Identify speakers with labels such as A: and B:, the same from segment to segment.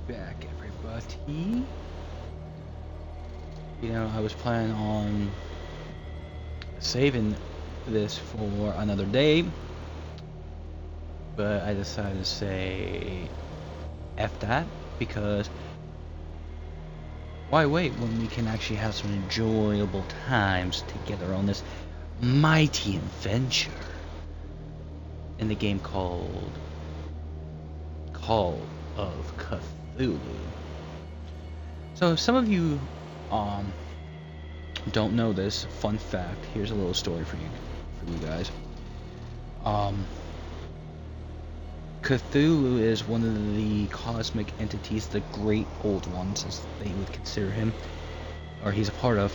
A: Back, everybody. I was planning on saving this for another day, but I decided to say F that because why wait when we can actually have some enjoyable times together on this mighty adventure in the game called Call of Cthulhu. So if some of you um don't know this, fun fact, here's a little story for you guys. Cthulhu is one of the cosmic entities, the great old ones as they would consider him, or he's a part of.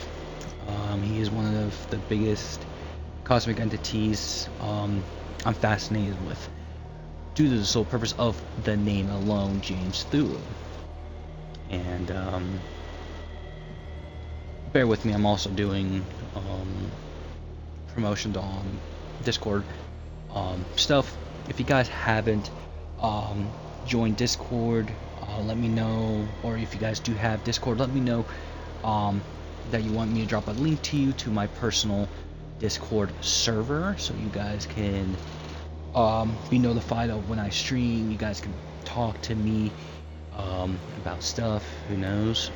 A: He is one of the biggest cosmic entities I'm fascinated with, due to the sole purpose of the name alone, Jamesthulhu. And bear with me, I'm also doing promotions on Discord stuff. If you guys haven't joined Discord, let me know. Or if you guys do have Discord, let me know that you want me to drop a link to you to my personal Discord server, so you guys can be notified of when I stream. You guys can talk to me about stuff. Who knows?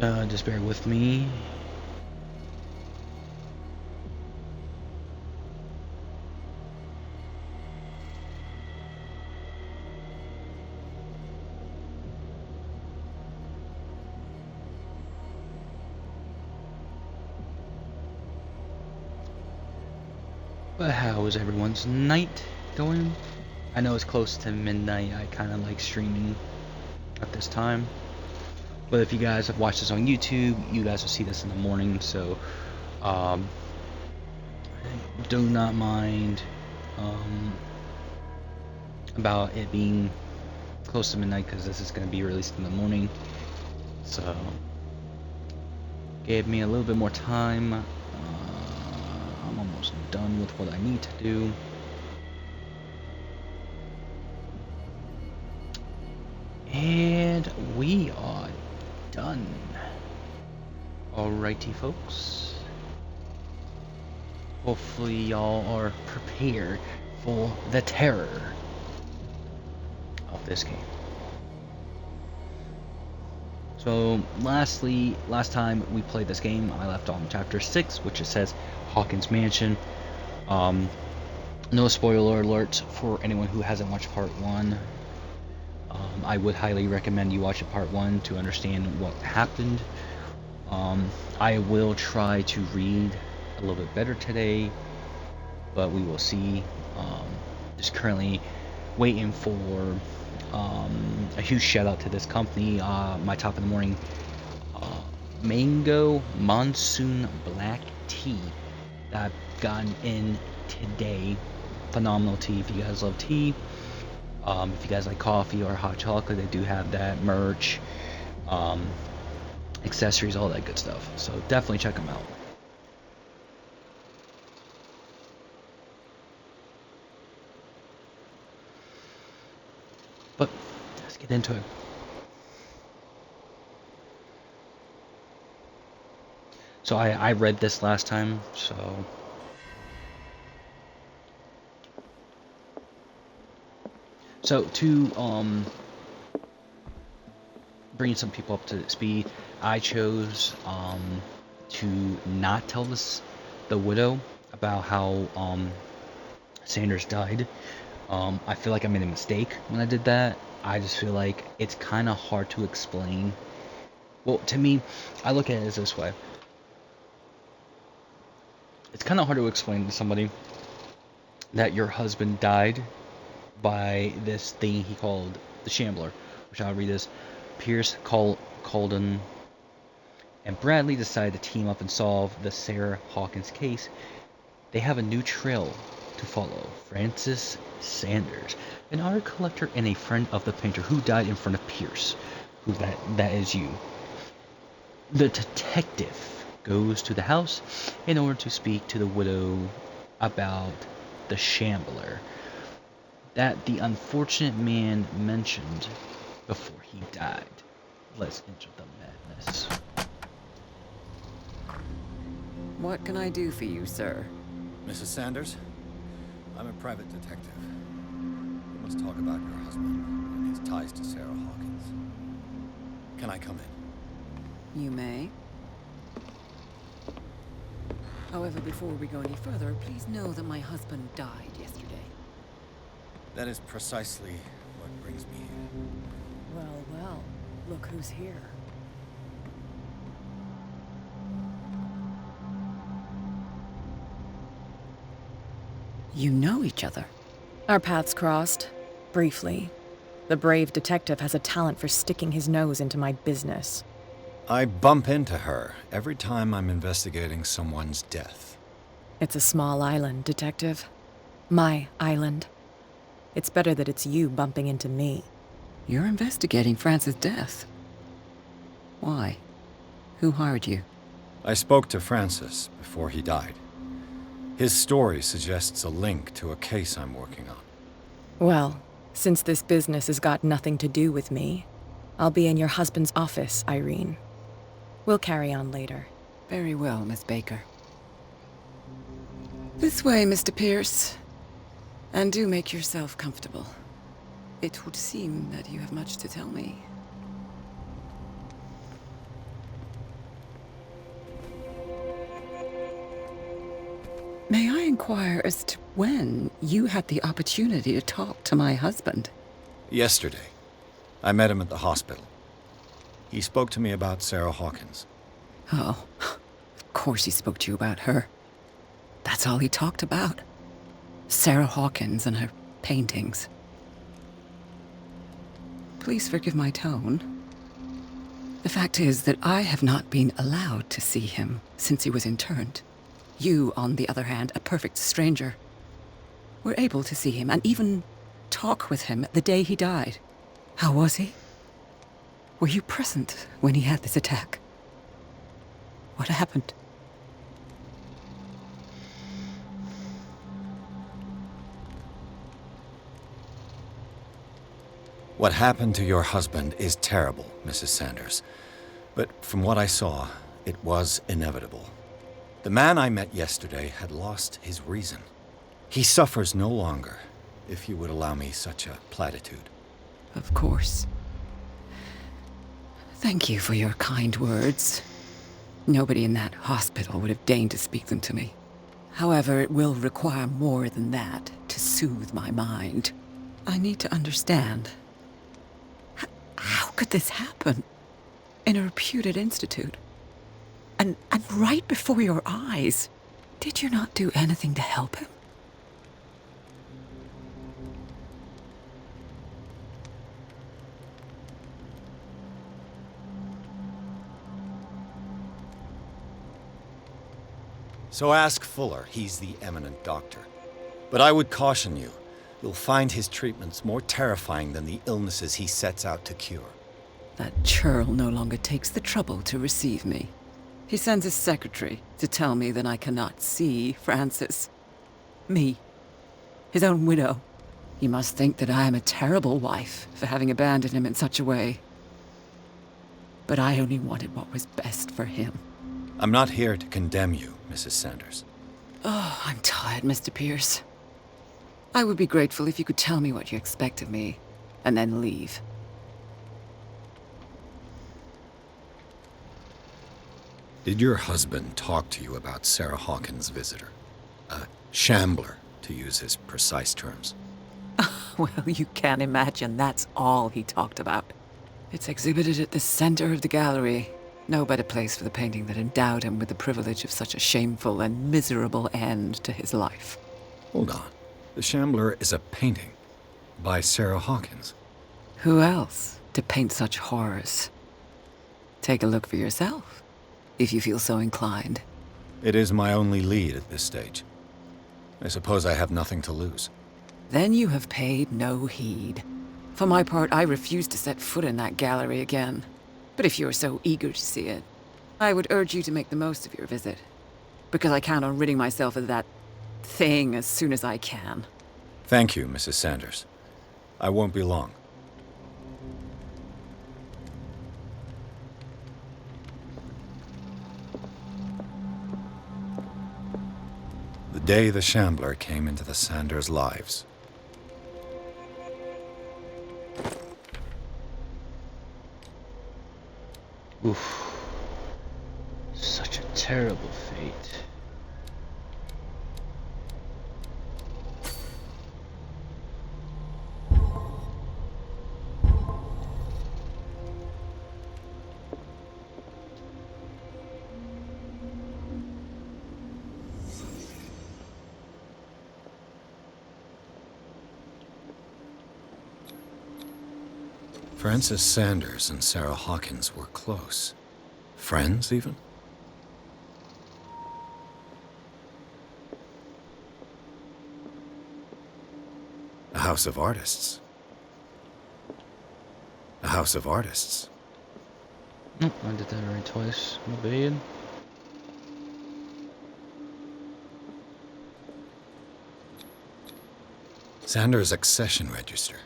A: Just bear with me. But how is everyone's night going? I know it's close to midnight. I kind of like streaming at this time. But if you guys have watched this on YouTube, you guys will see this in the morning. So do not mind about it being close to midnight, because this is going to be released in the morning. So gave me a little bit more time. I'm almost done with what I need to do. And we are done. Alrighty, folks. Hopefully y'all are prepared for the terror of this game. So last time we played this game, I left on chapter 6, which it says Hawkins Mansion. No spoiler alerts for anyone who hasn't watched part 1. I would highly recommend you watch part 1 to understand what happened. I will try to read a little bit better today, but we will see. Just currently waiting for a huge shout out to this company, my top of the morning mango monsoon black tea that I've gotten in today. Phenomenal tea. If you guys love tea, if you guys like coffee or hot chocolate, they do have that merch, accessories, all that good stuff. So definitely check them out. But let's get into it. So I read this last time, so to bring some people up to speed, I chose to not tell the widow about how Sanders died. I feel like I made a mistake when I did that. I just feel like it's kind of hard to explain. Well, to me, I look at it as this way. It's kind of hard to explain to somebody that your husband died by this thing he called the Shambler, which I'll read as Pierce Colden and Bradley decide to team up and solve the Sarah Hawkins case. They have a new trail to follow. Francis Sanders, an art collector and a friend of the painter who died in front of Pierce. Who that is you. The detective goes to the house in order to speak to the widow about the Shambler. that the unfortunate man mentioned before he died. Let's enter the madness.
B: What can I do for you, sir?
C: Mrs. Sanders, I'm a private detective. We must talk about your husband and his ties to Sarah Hawkins. Can I come in?
B: You may. However, before we go any further, please know that my husband died yesterday.
C: That is precisely what brings me here.
B: Well, well, look who's here. You know each other?
D: Our paths crossed, briefly. The brave detective has a talent for sticking his nose into my business.
C: I bump into her every time I'm investigating someone's death.
D: It's a small island, Detective. My island. It's better that it's you bumping into me.
B: You're investigating Francis' death. Why? Who hired you?
C: I spoke to Francis before he died. His story suggests a link to a case I'm working on.
D: Well, since this business has got nothing to do with me, I'll be in your husband's office, Irene. We'll carry on later.
B: Very well, Miss Baker. This way, Mr. Pierce. And do make yourself comfortable. It would seem that you have much to tell me. May I inquire as to when you had the opportunity to talk to my husband?
C: Yesterday, I met him at the hospital. He spoke to me about Sarah Hawkins.
B: Oh, of course he spoke to you about her. That's all he talked about. Sarah Hawkins and her paintings. Please forgive my tone. The fact is that I have not been allowed to see him since he was interned. You, on the other hand, a perfect stranger, were able to see him and even talk with him the day he died. How was he? Were you present when he had this attack? What happened?
C: What happened to your husband is terrible, Mrs. Sanders. But from what I saw, it was inevitable. The man I met yesterday had lost his reason. He suffers no longer, if you would allow me such a platitude.
B: Of course. Thank you for your kind words. Nobody in that hospital would have deigned to speak them to me. However, it will require more than that to soothe my mind. I need to understand. How could this happen? In a reputed institute? And right before your eyes? Did you not do anything to help him?
C: So ask Fuller, he's the eminent doctor. But I would caution you, you'll find his treatments more terrifying than the illnesses he sets out to cure.
B: That churl no longer takes the trouble to receive me. He sends his secretary to tell me that I cannot see Francis. Me. His own widow. He must think that I am a terrible wife for having abandoned him in such a way. But I only wanted what was best for him.
C: I'm not here to condemn you, Mrs. Sanders.
B: Oh, I'm tired, Mr. Pierce. I would be grateful if you could tell me what you expect of me, and then leave.
C: Did your husband talk to you about Sarah Hawkins' visitor? A shambler, to use his precise terms.
B: Well, you can imagine that's all he talked about. It's exhibited at the center of the gallery. No better place for the painting that endowed him with the privilege of such a shameful and miserable end to his life.
C: Hold on. The Shambler is a painting by Sarah Hawkins.
B: Who else to paint such horrors? Take a look for yourself, if you feel so inclined.
C: It is my only lead at this stage. I suppose I have nothing to lose.
B: Then you have paid no heed. For my part, I refuse to set foot in that gallery again. But if you're so eager to see it, I would urge you to make the most of your visit. Because I count on ridding myself of that thing as soon as I can.
C: Thank you, Mrs. Sanders. I won't be long. The day the Shambler came into the Sanders' lives.
A: Oof. Such a terrible fate.
C: Francis Sanders and Sarah Hawkins were close. Friends, even? A house of artists. A house of artists.
A: Nope, I did that right twice. My bad.
C: Sanders' accession register.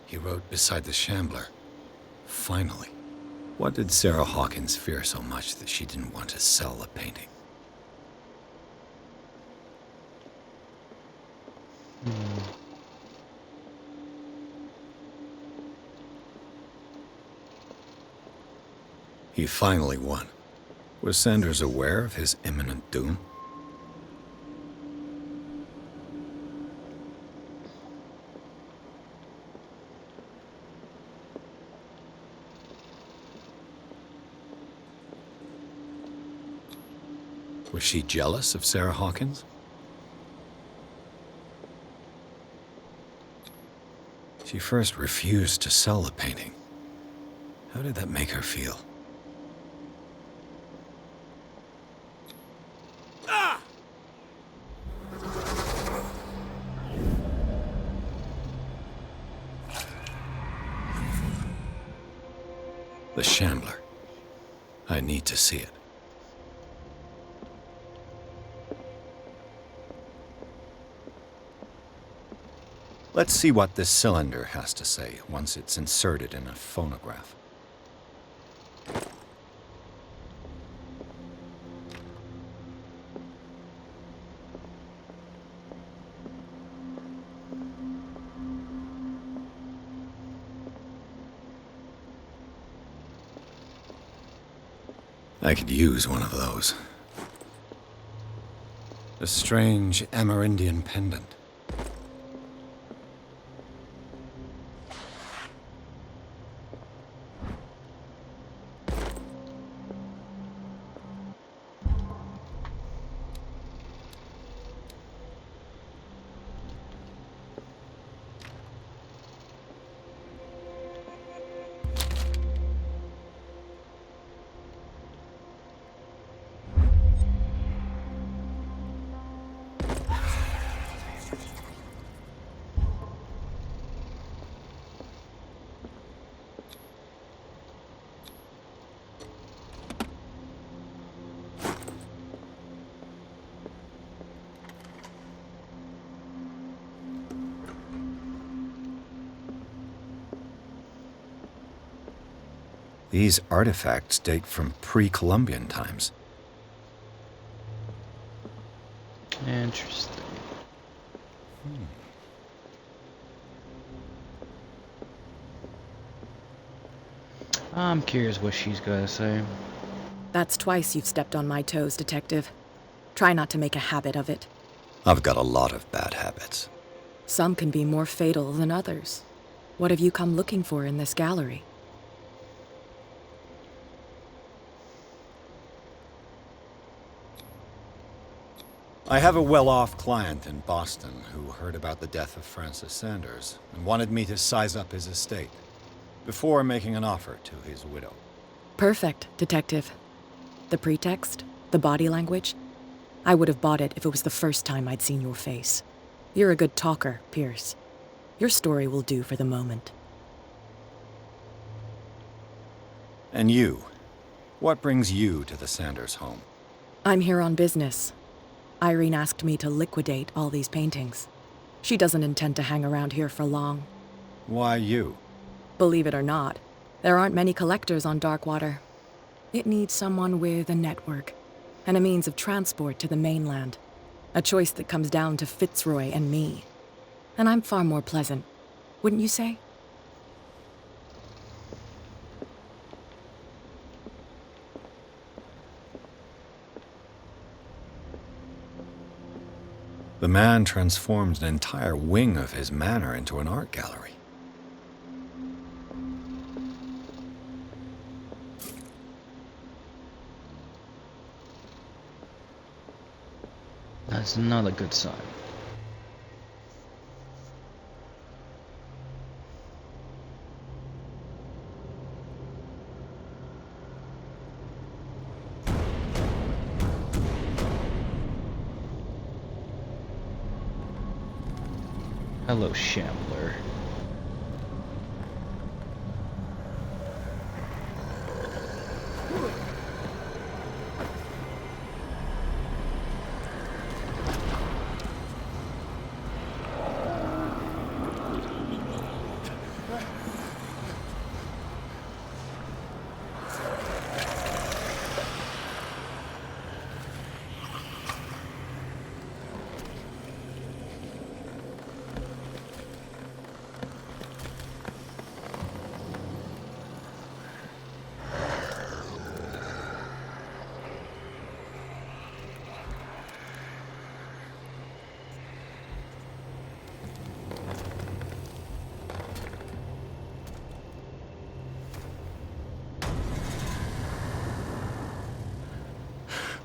C: He wrote beside the Shambler, "Finally." What did Sarah Hawkins fear so much that she didn't want to sell the painting? He finally won. Was Sanders aware of his imminent doom? Was she jealous of Sarah Hawkins? She first refused to sell the painting. How did that make her feel? The Shambler. I need to see it. Let's see what this cylinder has to say once it's inserted in a phonograph. I could use one of those. A strange Amerindian pendant. These artifacts date from pre-Columbian times.
A: Interesting. I'm curious what she's gonna say.
D: That's twice you've stepped on my toes, Detective. Try not to make a habit of it.
C: I've got a lot of bad habits.
D: Some can be more fatal than others. What have you come looking for in this gallery?
C: I have a well-off client in Boston who heard about the death of Francis Sanders and wanted me to size up his estate before making an offer to his widow.
D: Perfect, Detective. The pretext? The body language? I would have bought it if it was the first time I'd seen your face. You're a good talker, Pierce. Your story will do for the moment.
C: And you? What brings you to the Sanders home?
D: I'm here on business. Irene asked me to liquidate all these paintings. She doesn't intend to hang around here for long.
C: Why you?
D: Believe it or not, there aren't many collectors on Darkwater. It needs someone with a network, and a means of transport to the mainland. A choice that comes down to Fitzroy and me. And I'm far more pleasant, wouldn't you say?
C: The man transforms an entire wing of his manor into an art gallery.
A: That's not a good sign. Hello, Shambler.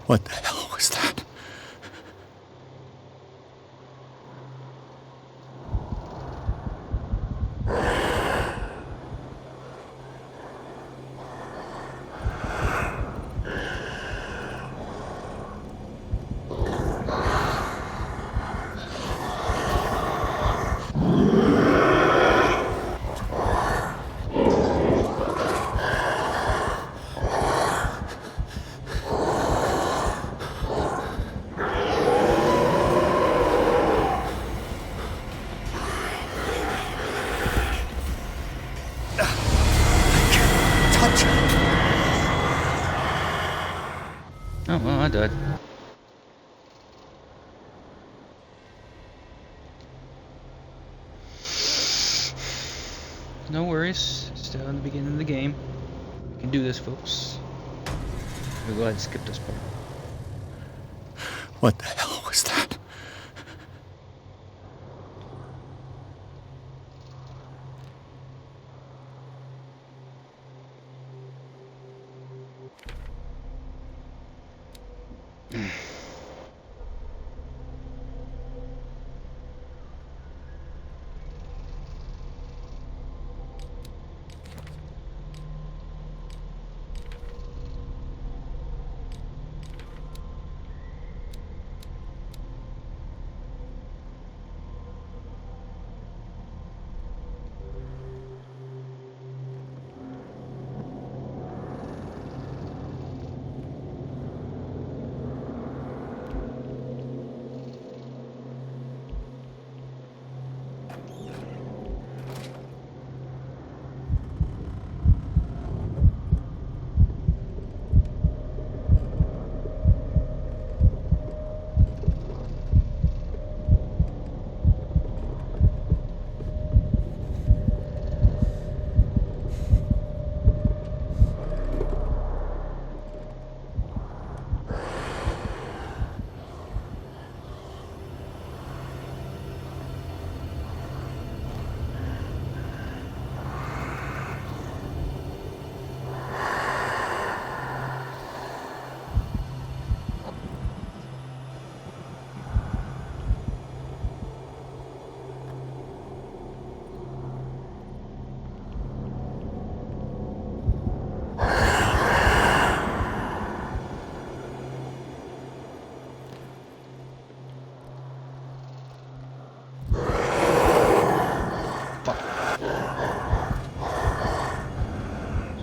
C: What the hell was that?
A: Oh, well, I died. No worries. Still in the beginning of the game. We can do this, folks. We'll go ahead and skip this part.
C: What the hell was that?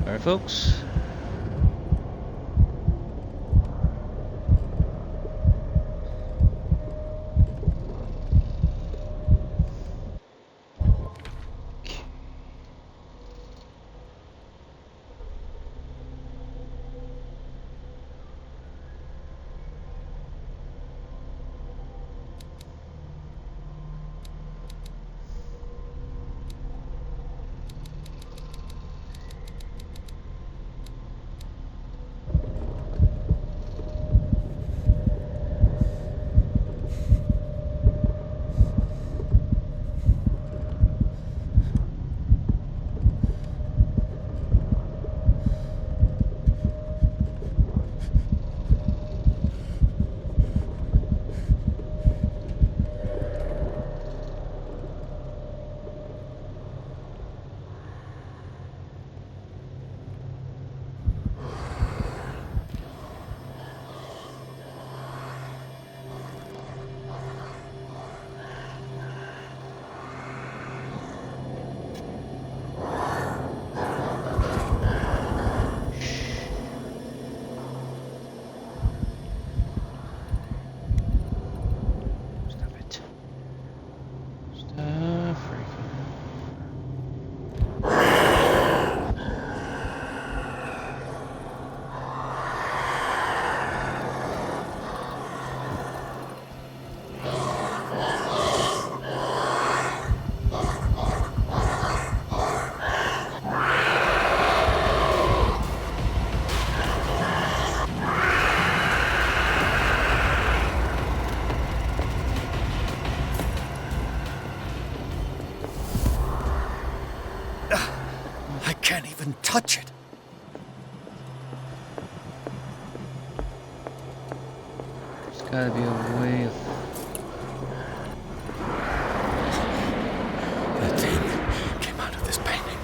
A: Sorry, folks.
C: touch it.
A: There's gotta be a way of...
C: That thing came out of this painting.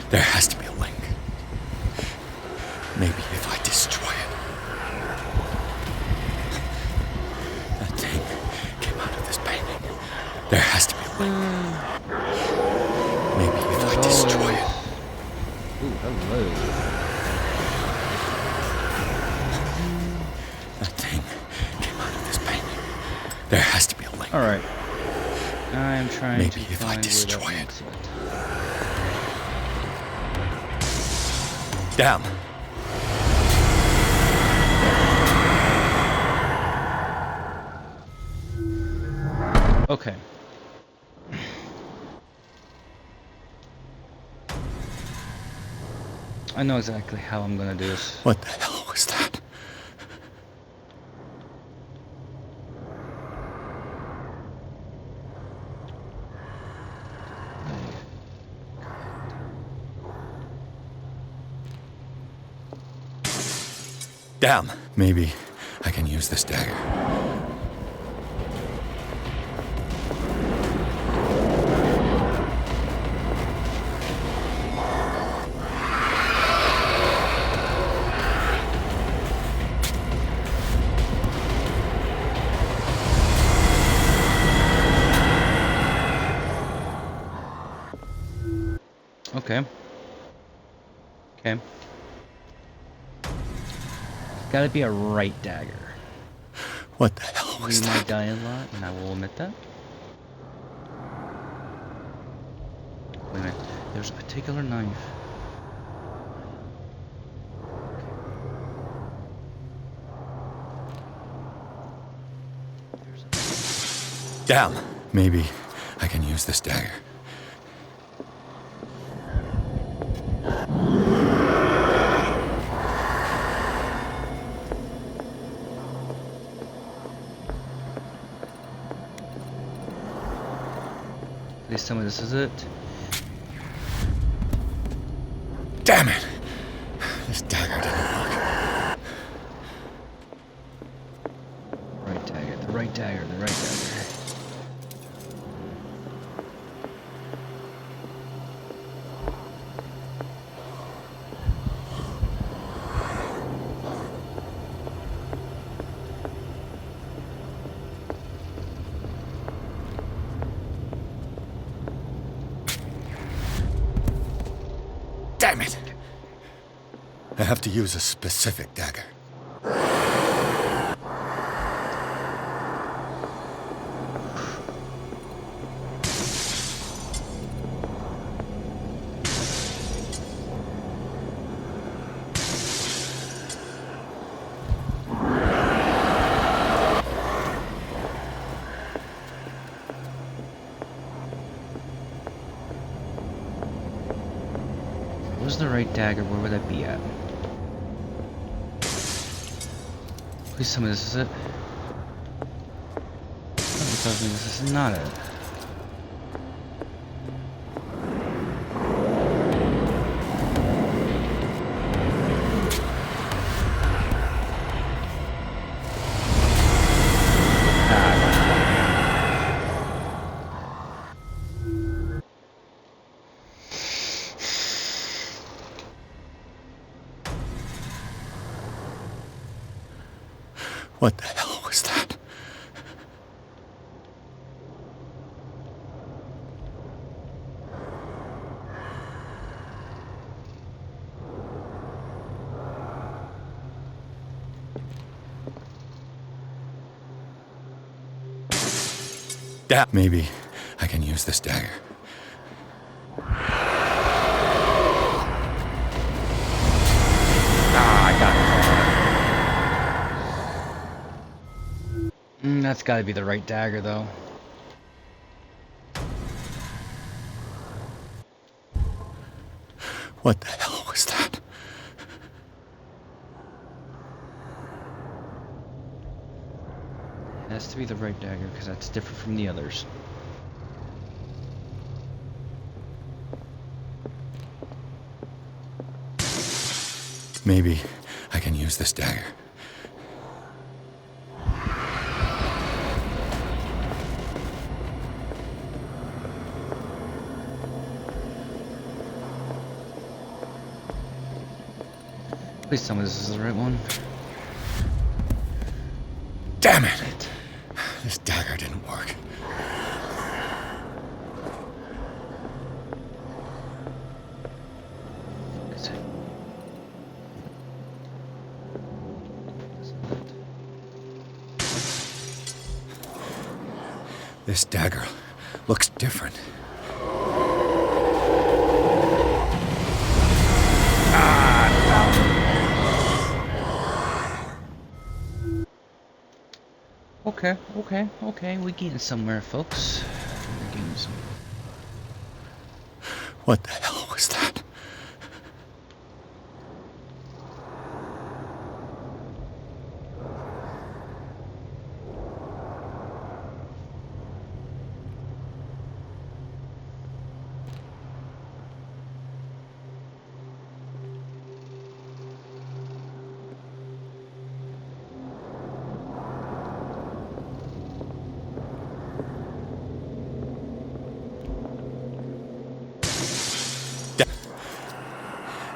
C: There has to be a link. Maybe if I destroy it. That thing came out of this painting. There has to be a link. Maybe if I destroy it.
A: Ooh, hello.
C: That thing came out of this painting. There has to be a link.
A: Alright. I'm trying
C: Maybe
A: to
C: if I
A: find
C: destroy
A: where that
C: it.
A: link's at.
C: Damn.
A: Okay. I know exactly how I'm gonna do this.
C: What the hell was that? Damn. Maybe I can use this dagger.
A: Okay. Okay. Gotta be a right dagger.
C: What the hell was
A: We might
C: that?
A: die a lot, and I will admit that. Wait a minute. There's a particular knife.
C: Damn. Maybe I can use this dagger.
A: Please tell me this is it.
C: Damn it! This dagger didn't work.
A: Right dagger, the right dagger, the right dagger.
C: Damn it! I have to use a specific dagger.
A: Where's the right dagger? Where would that be at? Please tell me this is it. Something tells me this is not it.
C: What the hell was that? Damn. Maybe I can use this dagger.
A: I got it. That's gotta be the right dagger, though.
C: What the hell was that?
A: It has to be the right dagger, because that's different from the others.
C: Maybe I can use this dagger.
A: Please tell me this is the right one.
C: Damn it! This dagger didn't work.
A: Is it?
C: This dagger looks different.
A: Okay. We're getting somewhere, folks. We're getting somewhere.
C: What the hell was that?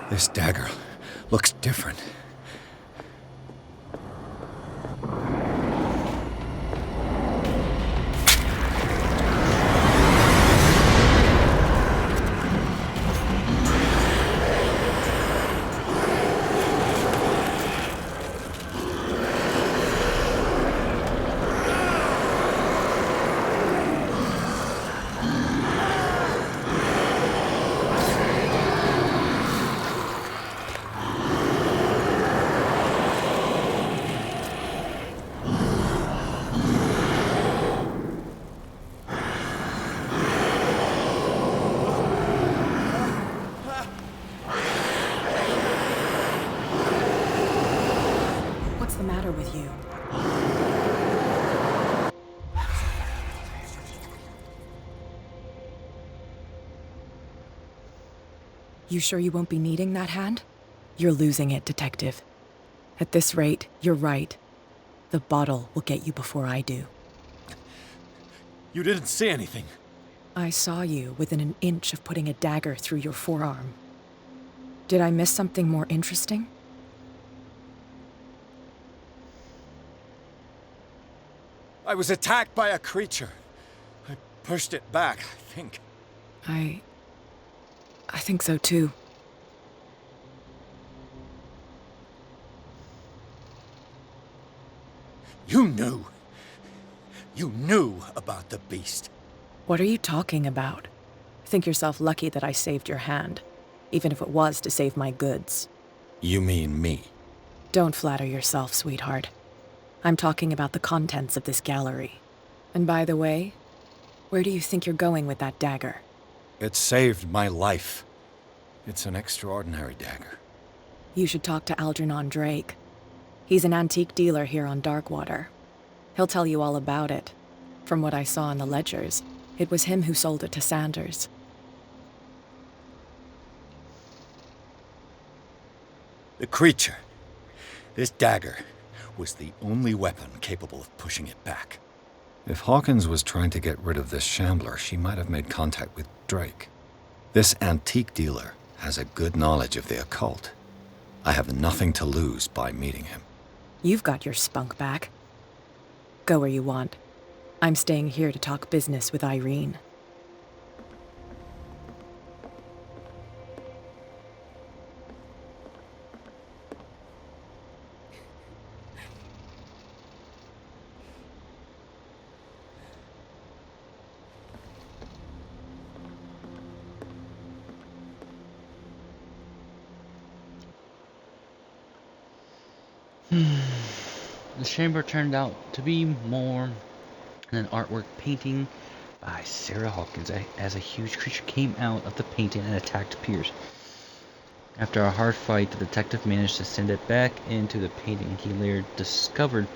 C: This dagger looks different.
D: What's the matter with you? You sure you won't be needing that hand? You're losing it, Detective. At this rate, you're right. The bottle will get you before I do.
C: You didn't see anything.
D: I saw you within an inch of putting a dagger through your forearm. Did I miss something more interesting?
C: I was attacked by a creature. I pushed it back, I think.
D: I think so too.
C: You knew. You knew about the beast.
D: What are you talking about? Think yourself lucky that I saved your hand, even if it was to save my goods.
C: You mean me?
D: Don't flatter yourself, sweetheart. I'm talking about the contents of this gallery. And by the way, where do you think you're going with that dagger?
C: It saved my life. It's an extraordinary dagger.
D: You should talk to Algernon Drake. He's an antique dealer here on Darkwater. He'll tell you all about it. From what I saw in the ledgers, it was him who sold it to Sanders.
C: The creature. This dagger was the only weapon capable of pushing it back. If Hawkins was trying to get rid of this shambler, she might have made contact with Drake. This antique dealer has a good knowledge of the occult. I have nothing to lose by meeting him.
D: You've got your spunk back. Go where you want. I'm staying here to talk business with Irene.
A: The chamber turned out to be more than an artwork painting by Sarah Hawkins, as a huge creature came out of the painting and attacked Pierce. After a hard fight, the detective managed to send it back into the painting. He later discovered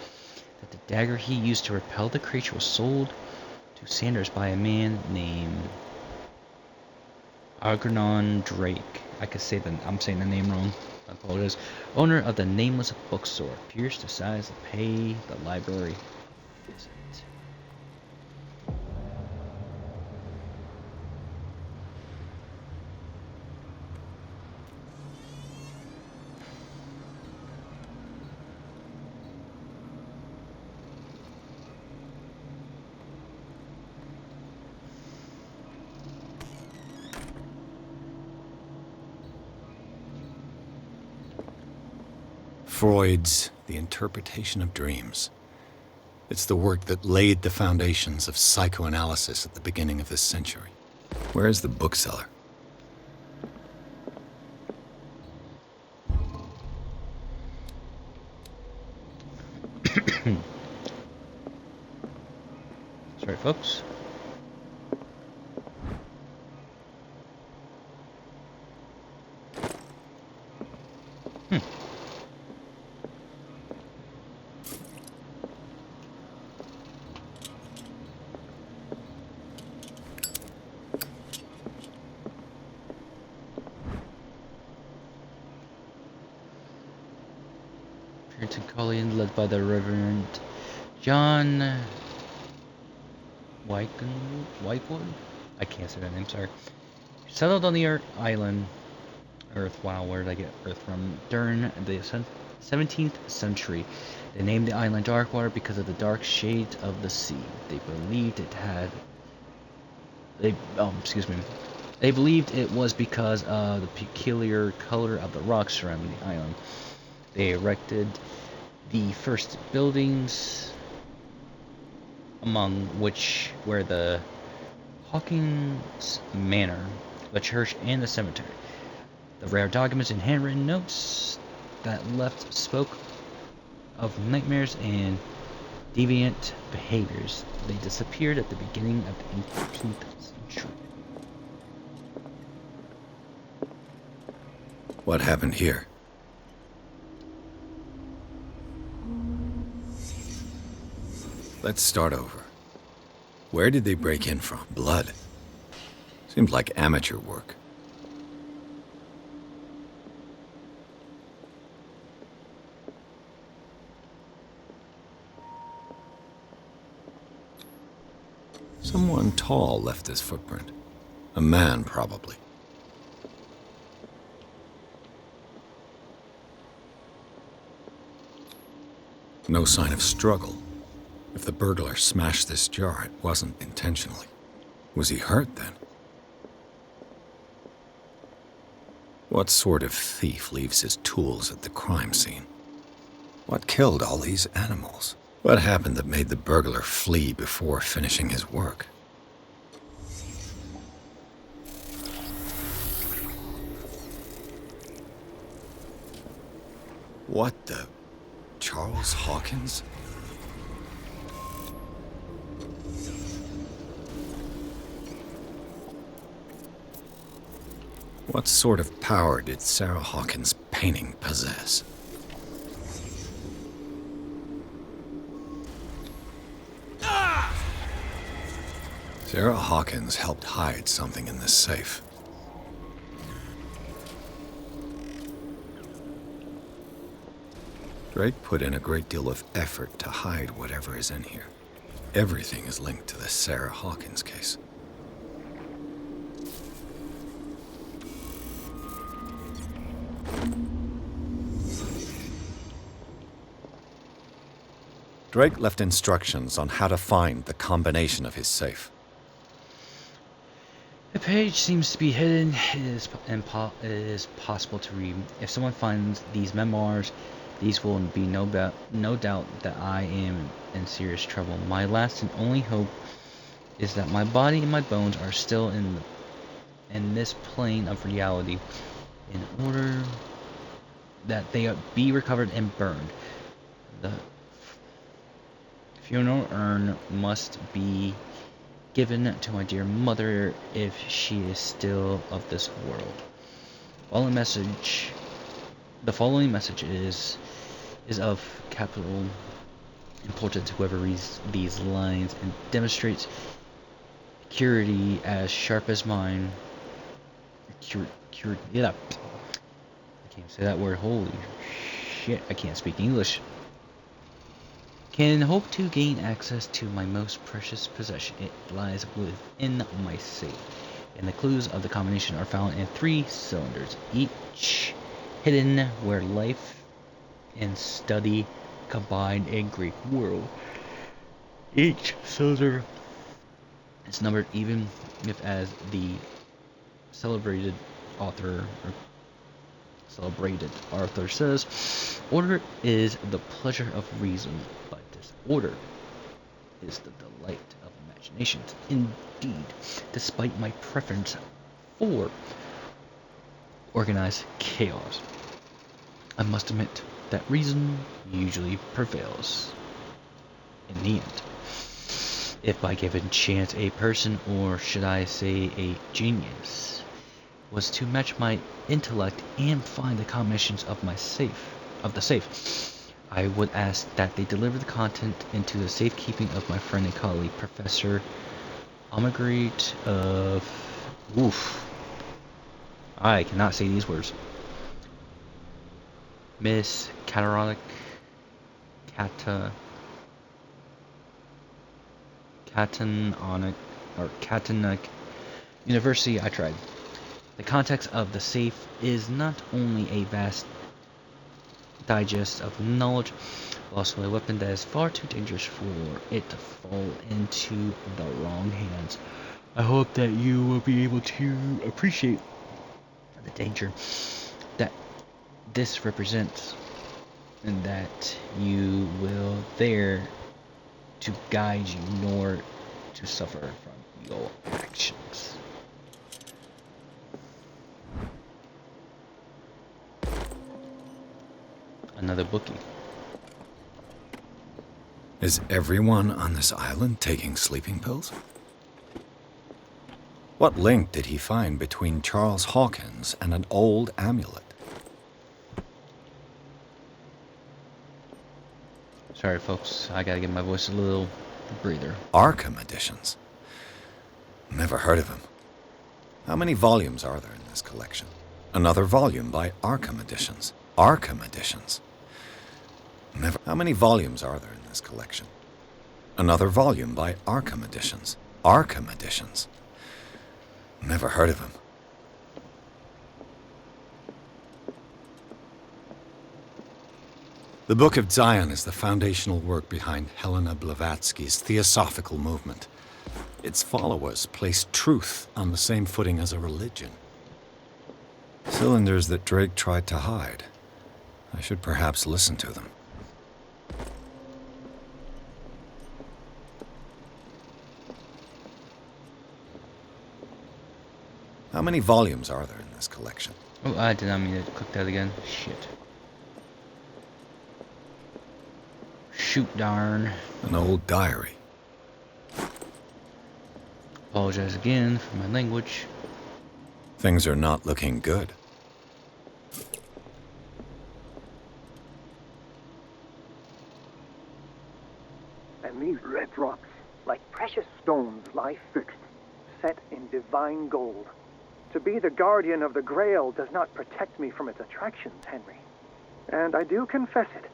A: that the dagger he used to repel the creature was sold to Sanders by a man named Algernon Drake. I'm saying the name wrong. I apologize. Owner of the nameless bookstore. Pierce decides to pay the library visit.
C: Freud's The Interpretation of Dreams. It's the work that laid the foundations of psychoanalysis at the beginning of this century. Where is the bookseller?
A: Sorry, folks. Puritan Collegian, led by the Reverend John Whitewood? I can't say that name, sorry. Settled on the island, Earth, wow, where did I get Earth from? During the 17th century. They named the island Darkwater because of the dark shades of the sea. They believed it had... They believed it was because of the peculiar color of the rocks surrounding the island. They erected the first buildings, among which were the Hawkins Manor, the church, and the cemetery. The rare documents and handwritten notes that left spoke of nightmares and deviant behaviors. They disappeared at the beginning of the 18th century.
C: What happened here? Let's start over. Where did they break in from? Blood. Seemed like amateur work. Someone tall left this footprint. A man, probably. No sign of struggle. If the burglar smashed this jar, it wasn't intentionally. Was he hurt then? What sort of thief leaves his tools at the crime scene? What killed all these animals? What happened that made the burglar flee before finishing his work? What the... Charles Hawkins? What sort of power did Sarah Hawkins' painting possess? Sarah Hawkins helped hide something in this safe. Drake put in a great deal of effort to hide whatever is in here. Everything is linked to the Sarah Hawkins case. Drake left instructions on how to find the combination of his safe.
A: The page seems to be hidden. It is possible to read. If someone finds these memoirs, these will be no doubt that I am in serious trouble. My last and only hope is that my body and my bones are still in this plane of reality, in order that they be recovered and burned. The funeral urn must be given to my dear mother if she is still of this world. The following message is of capital importance to whoever reads these lines and demonstrates curiosity as sharp as mine. Can't say that word. Holy shit, I can't speak English. Can hope to gain access to my most precious possession. It lies within my safe, and the clues of the combination are found in 3 cylinders, each hidden where life and study combine in Greek world. Each cylinder is numbered, even if, as the celebrated author says, order is the pleasure of reason, but disorder is the delight of imagination. Indeed, despite my preference for organized chaos, I must admit that reason usually prevails in the end. If by given chance a person, or should I say a genius, was to match my intellect and find the combinations of the safe, I would ask that they deliver the content into the safekeeping of my friend and colleague, Professor Omagreet of... Oof. I cannot say these words. Miss Cataronic Catanic University. I tried. The context of the safe is not only a vast digest of knowledge, but also a weapon that is far too dangerous for it to fall into the wrong hands. I hope that you will be able to appreciate the danger that this represents, and that you will there to guide you, nor to suffer from your actions. Another bookie.
C: Is everyone on this island taking sleeping pills? What link did he find between Charles Hawkins and an old amulet?
A: Sorry, folks. I gotta give my voice a little breather.
C: Arkham editions? Never heard of him. How many volumes are there in this collection? Another volume by Arkham editions. Arkham editions. Never. How many volumes are there in this collection? Another volume by Arkham editions. Arkham editions. Never heard of him. The Book of Zion is the foundational work behind Helena Blavatsky's Theosophical movement. Its followers place truth on the same footing as a religion. Cylinders that Drake tried to hide. I should perhaps listen to them. How many volumes are there in this collection?
A: Oh, I did not mean to click that again. Shit. Shoot darn.
C: An old diary.
A: Apologize again for my language.
C: Things are not looking good.
E: And these red rocks, like precious stones, lie fixed, set in divine gold. To be the guardian of the Grail does not protect me from its attractions, Henry. And I do confess it.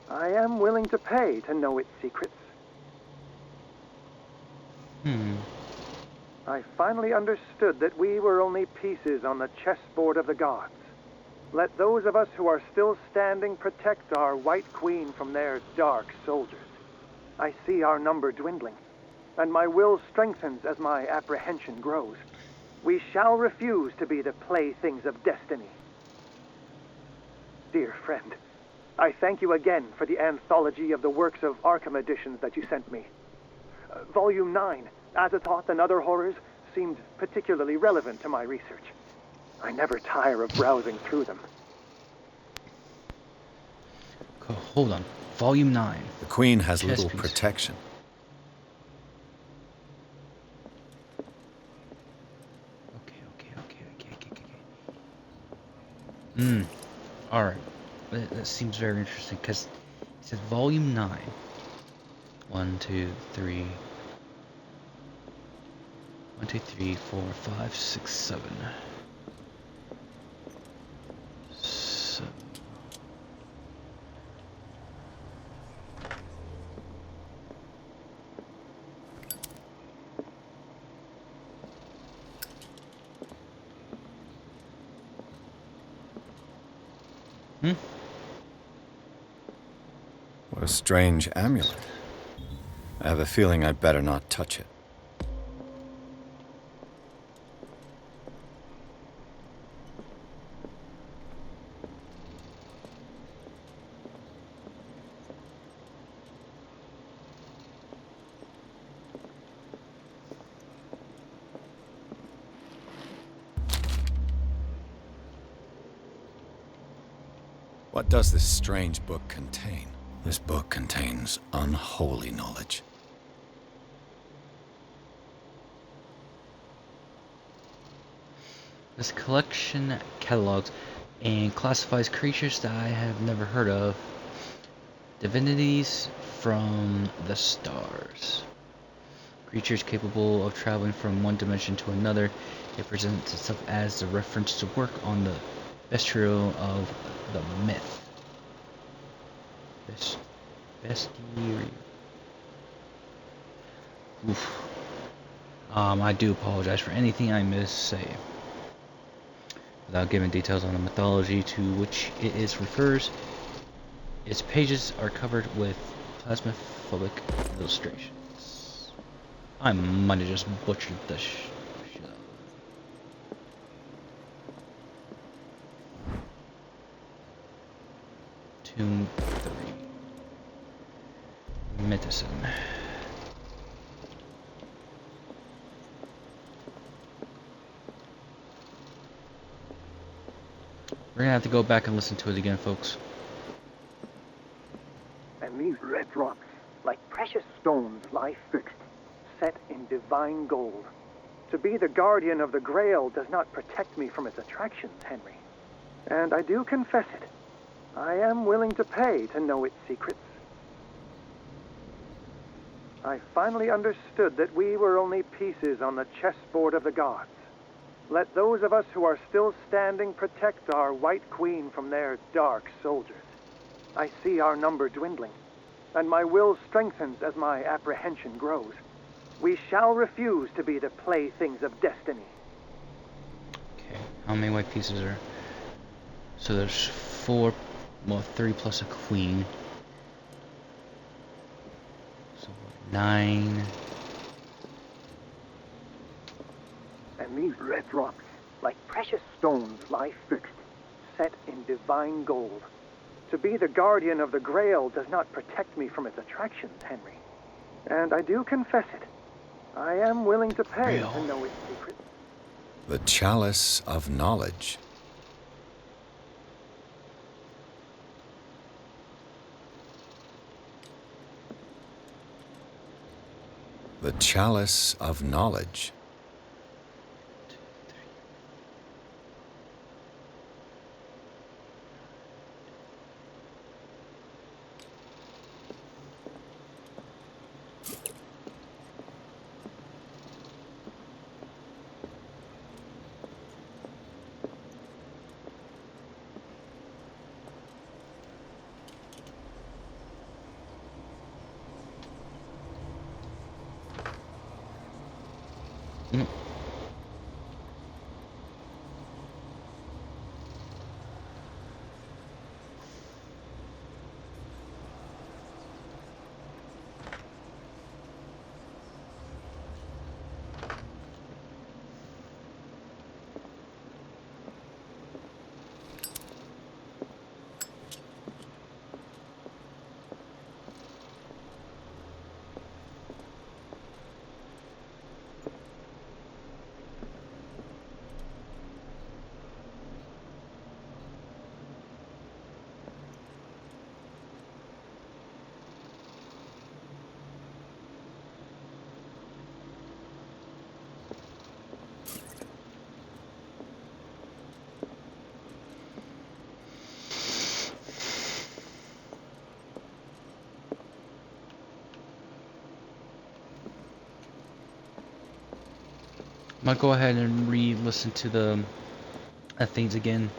E: I am willing to pay to know its secrets. I finally understood that we were only pieces on the chessboard of the gods. Let those of us who are still standing protect our White Queen from their dark soldiers. I see our number dwindling, and my will strengthens as my apprehension grows. We shall refuse to be the playthings of destiny. Dear friend, I thank you again for the anthology of the works of Arkham editions that you sent me. Volume 9, Azathoth and Other Horrors, seemed particularly relevant to my research. I never tire of browsing through them.
A: Hold on. Volume 9.
C: The Queen has
A: Chess
C: little
A: piece.
C: protection.
A: Okay. Alright. That seems very interesting, because it says Volume 9. 1, 2, 3... 1, 2, 3, 4, 5, 6, 7.
C: A strange amulet. I have a feeling I'd better not touch it. What does this strange book contain? This book contains unholy knowledge.
A: This collection catalogs and classifies creatures that I have never heard of. Divinities from the stars. Creatures capable of traveling from one dimension to another. It presents itself as the reference to work on the bestiarial of the myth. Bestiary. Oof. I do apologize for anything I missay. Without giving details on the mythology to which it is refers, its pages are covered with plasmaphobic illustrations. I might have just butchered the shit out of it. Tomb 3. Medicine. We're gonna have to go back and listen to it again, folks.
E: And these red rocks, like precious stones, lie fixed, set in divine gold. To be the guardian of the Grail does not protect me from its attractions, Henry. And I do confess it. I am willing to pay to know its secrets. I finally understood that we were only pieces on the chessboard of the gods. Let those of us who are still standing protect our White Queen from their dark soldiers. I see our number dwindling, and my will strengthens as my apprehension grows. We shall refuse to be the playthings of destiny.
A: Okay, how many white pieces are... So there's 4, well, 3 plus a queen. So 9...
E: And these red rocks, like precious stones, lie fixed, set in divine gold. To be the guardian of the Grail does not protect me from its attractions, Henry. And I do confess it. I am willing to pay to know its secrets.
C: The Chalice of Knowledge. The Chalice of Knowledge.
A: I'm gonna go ahead and re-listen to the things again,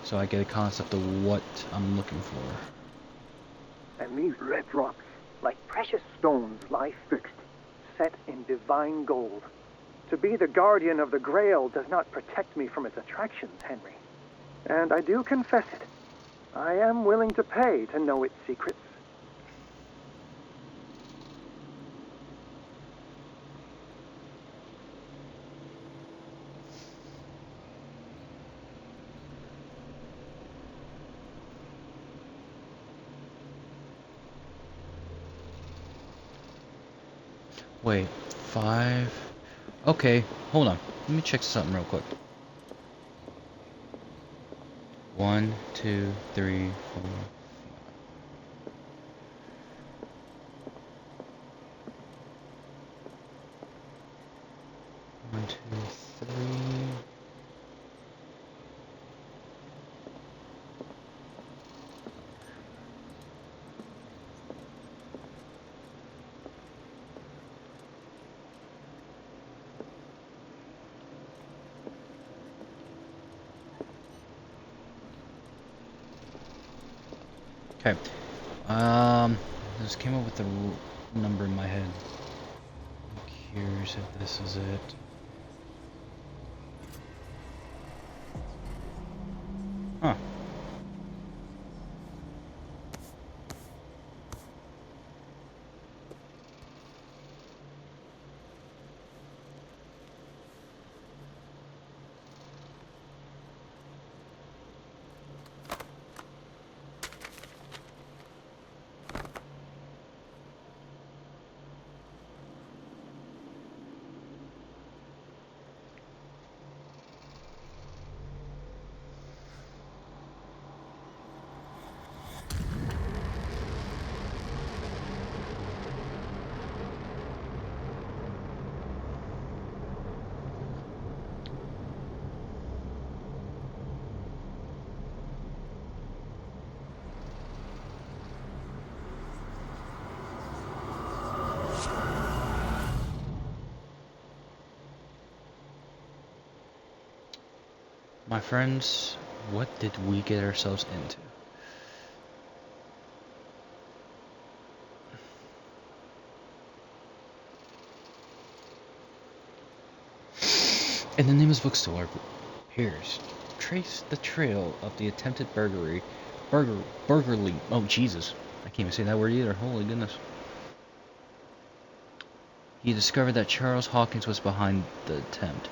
A: so I get a concept of what I'm looking for.
E: And these red rocks, like precious stones, lie fixed, set in divine gold. To be the guardian of the Grail does not protect me from its attractions, Henry. And I do confess it. I am willing to pay to know its secrets.
A: Wait, 5. Okay, hold on. Let me check something real quick. 1, 2, 3, 4. 1, 2, 3. Okay. Just came up with a number in my head. I'm curious if this is it. Huh. My friends, what did we get ourselves into? In the Nimbus bookstore, Pierce traced the trail of the attempted burglary. Oh Jesus, I can't even say that word either. Holy goodness. He discovered that Charles Hawkins was behind the attempt.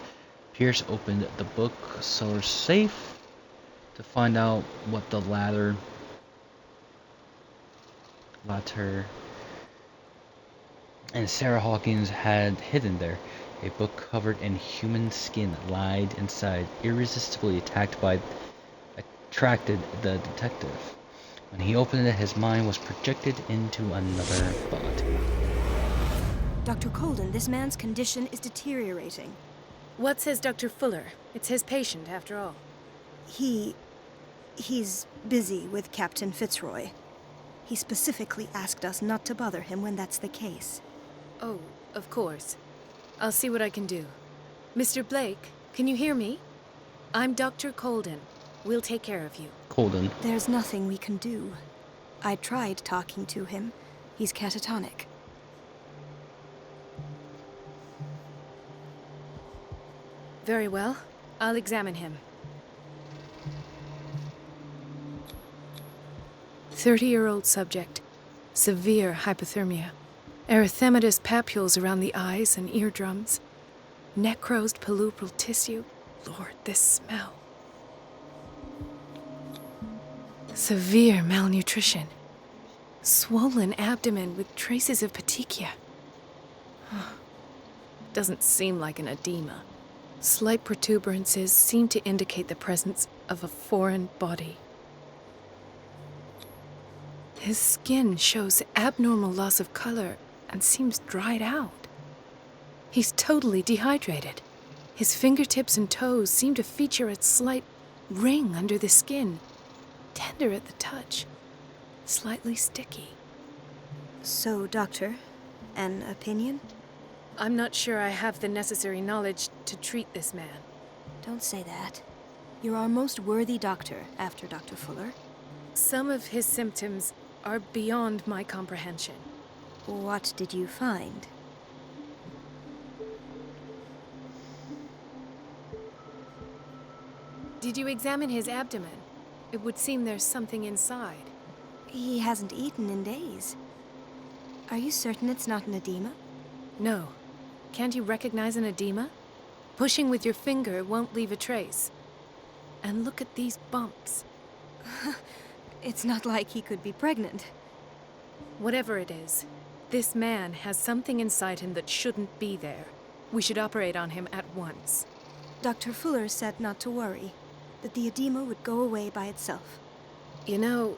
A: Pierce opened the bookseller's safe to find out what the latter and Sarah Hawkins had hidden there. A book covered in human skin lied inside, irresistibly attracted the detective. When he opened it, his mind was projected into another body.
F: Dr. Colden, this man's condition is deteriorating.
D: What says Dr. Fuller? It's his patient, after all.
F: He's busy with Captain Fitzroy. He specifically asked us not to bother him when that's the case.
D: Oh, of course. I'll see what I can do. Mr. Blake, can you hear me? I'm Dr. Colden. We'll take care of you.
A: Colden.
F: There's nothing we can do. I tried talking to him. He's catatonic.
D: Very well. I'll examine him. 30-year-old subject. Severe hypothermia. Erythematous papules around the eyes and eardrums. Necrosed palpebral tissue. Lord, this smell. Severe malnutrition. Swollen abdomen with traces of petechia. Doesn't seem like an edema. Slight protuberances seem to indicate the presence of a foreign body. His skin shows abnormal loss of color and seems dried out. He's totally dehydrated. His fingertips and toes seem to feature a slight ring under the skin, tender at the touch, slightly sticky.
F: So, Doctor, an opinion?
D: I'm not sure I have the necessary knowledge to treat this man.
F: Don't say that. You're our most worthy doctor after Dr. Fuller.
D: Some of his symptoms are beyond my comprehension.
F: What did you find?
D: Did you examine his abdomen? It would seem there's something inside.
F: He hasn't eaten in days. Are you certain it's not an edema?
D: No. Can't you recognize an edema? Pushing with your finger won't leave a trace. And look at these bumps.
F: It's not like he could be pregnant.
D: Whatever it is, This man has something inside him that shouldn't be there. We should operate on him at once.
F: Dr. Fuller said not to worry, that the edema would go away by itself.
D: You know,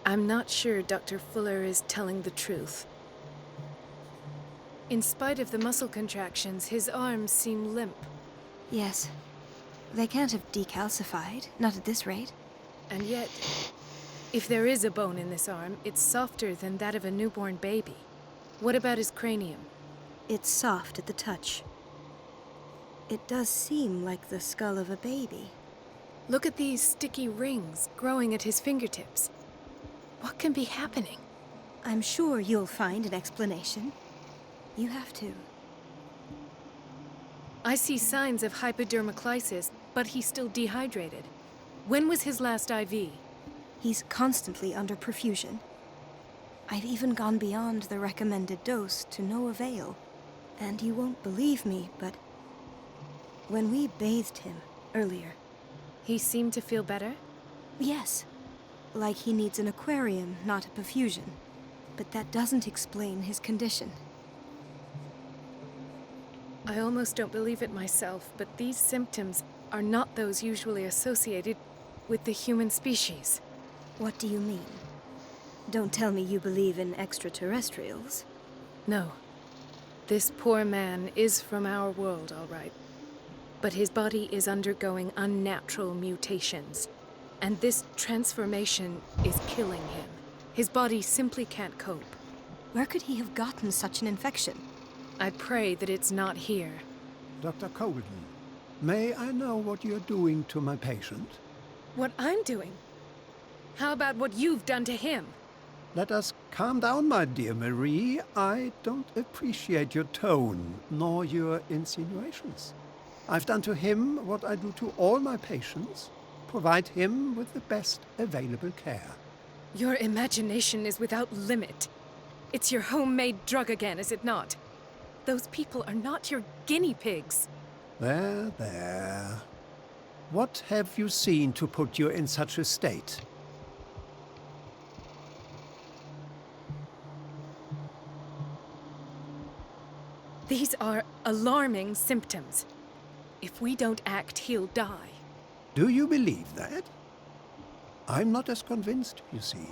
D: I'm not sure Dr. Fuller is telling the truth. In spite of the muscle contractions, his arms seem limp.
F: Yes. They can't have decalcified, not at this rate.
D: And yet, if there is a bone in this arm, it's softer than that of a newborn baby. What about his cranium?
F: It's soft at the touch. It does seem like the skull of a baby.
D: Look at these sticky rings growing at his fingertips. What can be happening?
F: I'm sure you'll find an explanation. You have to.
D: I see signs of hypodermoclysis, but he's still dehydrated. When was his last IV?
F: He's constantly under perfusion. I've even gone beyond the recommended dose to no avail. And you won't believe me, but when we bathed him earlier...
D: He seemed to feel better?
F: Yes. Like he needs an aquarium, not a perfusion. But that doesn't explain his condition.
D: I almost don't believe it myself, but these symptoms are not those usually associated with the human species.
F: What do you mean? Don't tell me you believe in extraterrestrials.
D: No. This poor man is from our world, all right. But his body is undergoing unnatural mutations. And this transformation is killing him. His body simply can't cope.
F: Where could he have gotten such an infection?
D: I pray that it's not here.
G: Dr. Colden, may I know what you're doing to my patient?
D: What I'm doing? How about what you've done to him?
G: Let us calm down, my dear Marie. I don't appreciate your tone, nor your insinuations. I've done to him what I do to all my patients. Provide him with the best available care.
D: Your imagination is without limit. It's your homemade drug again, is it not? Those people are not your guinea pigs.
G: There, there. What have you seen to put you in such a state?
D: These are alarming symptoms. If we don't act, he'll die.
G: Do you believe that? I'm not as convinced, you see.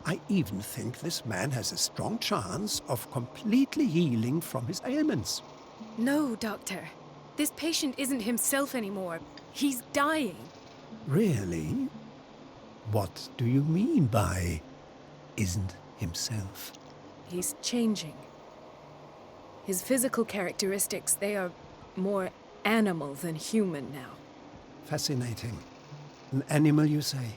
G: I even think this man has a strong chance of completely healing from his ailments.
D: No, Doctor. This patient isn't himself anymore. He's dying.
G: Really? What do you mean by isn't himself?
D: He's changing. His physical characteristics, they are more animal than human now.
G: Fascinating. An animal, you say?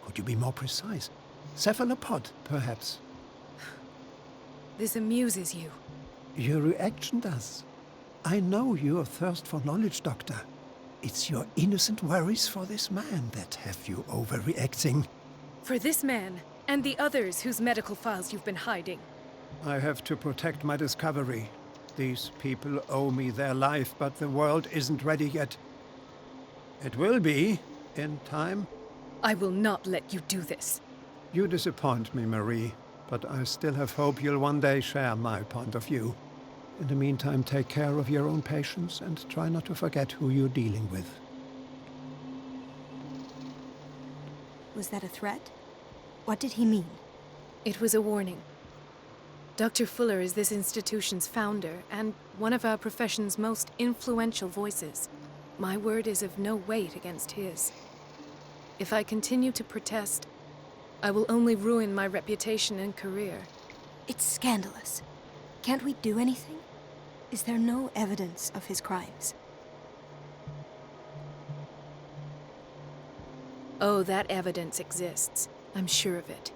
G: Could you be more precise? Cephalopod, perhaps?
D: This amuses you.
G: Your reaction does. I know your thirst for knowledge, Doctor. It's your innocent worries for this man that have you overreacting.
D: For this man, and the others whose medical files you've been hiding.
G: I have to protect my discovery. These people owe me their life, but the world isn't ready yet. It will be, in time.
D: I will not let you do this.
G: You disappoint me, Marie, but I still have hope you'll one day share my point of view. In the meantime, take care of your own patients and try not to forget who you're dealing with.
F: Was that a threat? What did he mean?
D: It was a warning. Dr. Fuller is this institution's founder and one of our profession's most influential voices. My word is of no weight against his. If I continue to protest, I will only ruin my reputation and career.
F: It's scandalous. Can't we do anything? Is there no evidence of his crimes?
D: Oh, that evidence exists. I'm sure of it.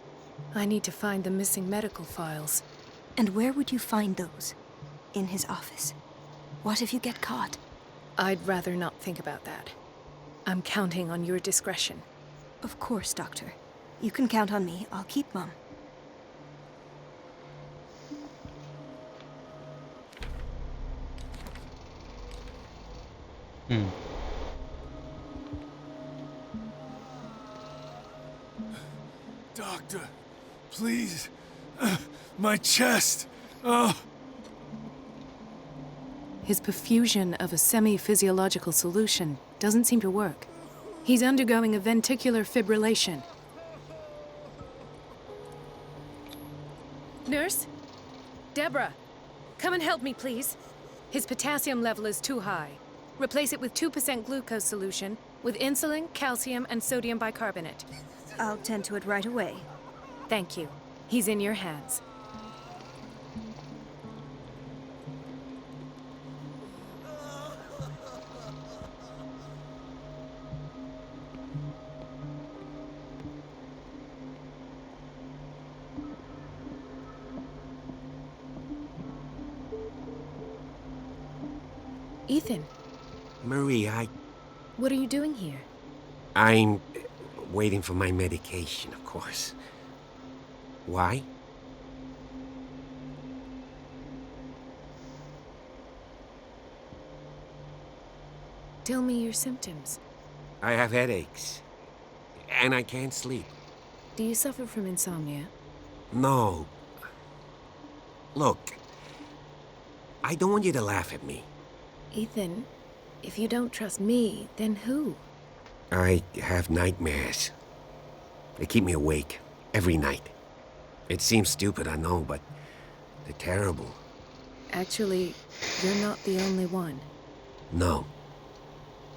D: I need to find the missing medical files.
F: And where would you find those? In his office. What if you get caught?
D: I'd rather not think about that. I'm counting on your discretion.
F: Of course, Doctor. You can count on me. I'll keep mum.
H: Doctor, please, My chest! Oh!
D: His perfusion of a semi-physiological solution doesn't seem to work. He's undergoing a ventricular fibrillation. Nurse? Deborah, come and help me, please. His potassium level is too high. Replace it with 2% glucose solution with insulin, calcium, and sodium bicarbonate.
F: I'll tend to it right away.
D: Thank you. He's in your hands. Ethan,
I: Marie,
D: what are you doing here?
I: I'm waiting for my medication, of course. Why?
D: Tell me your symptoms.
I: I have headaches. And I can't sleep.
D: Do you suffer from insomnia?
I: No. Look, I don't want you to laugh at me.
D: Ethan, if you don't trust me, then who?
I: I have nightmares. They keep me awake every night. It seems stupid, I know, but they're terrible.
D: Actually, you're not the only one.
I: No.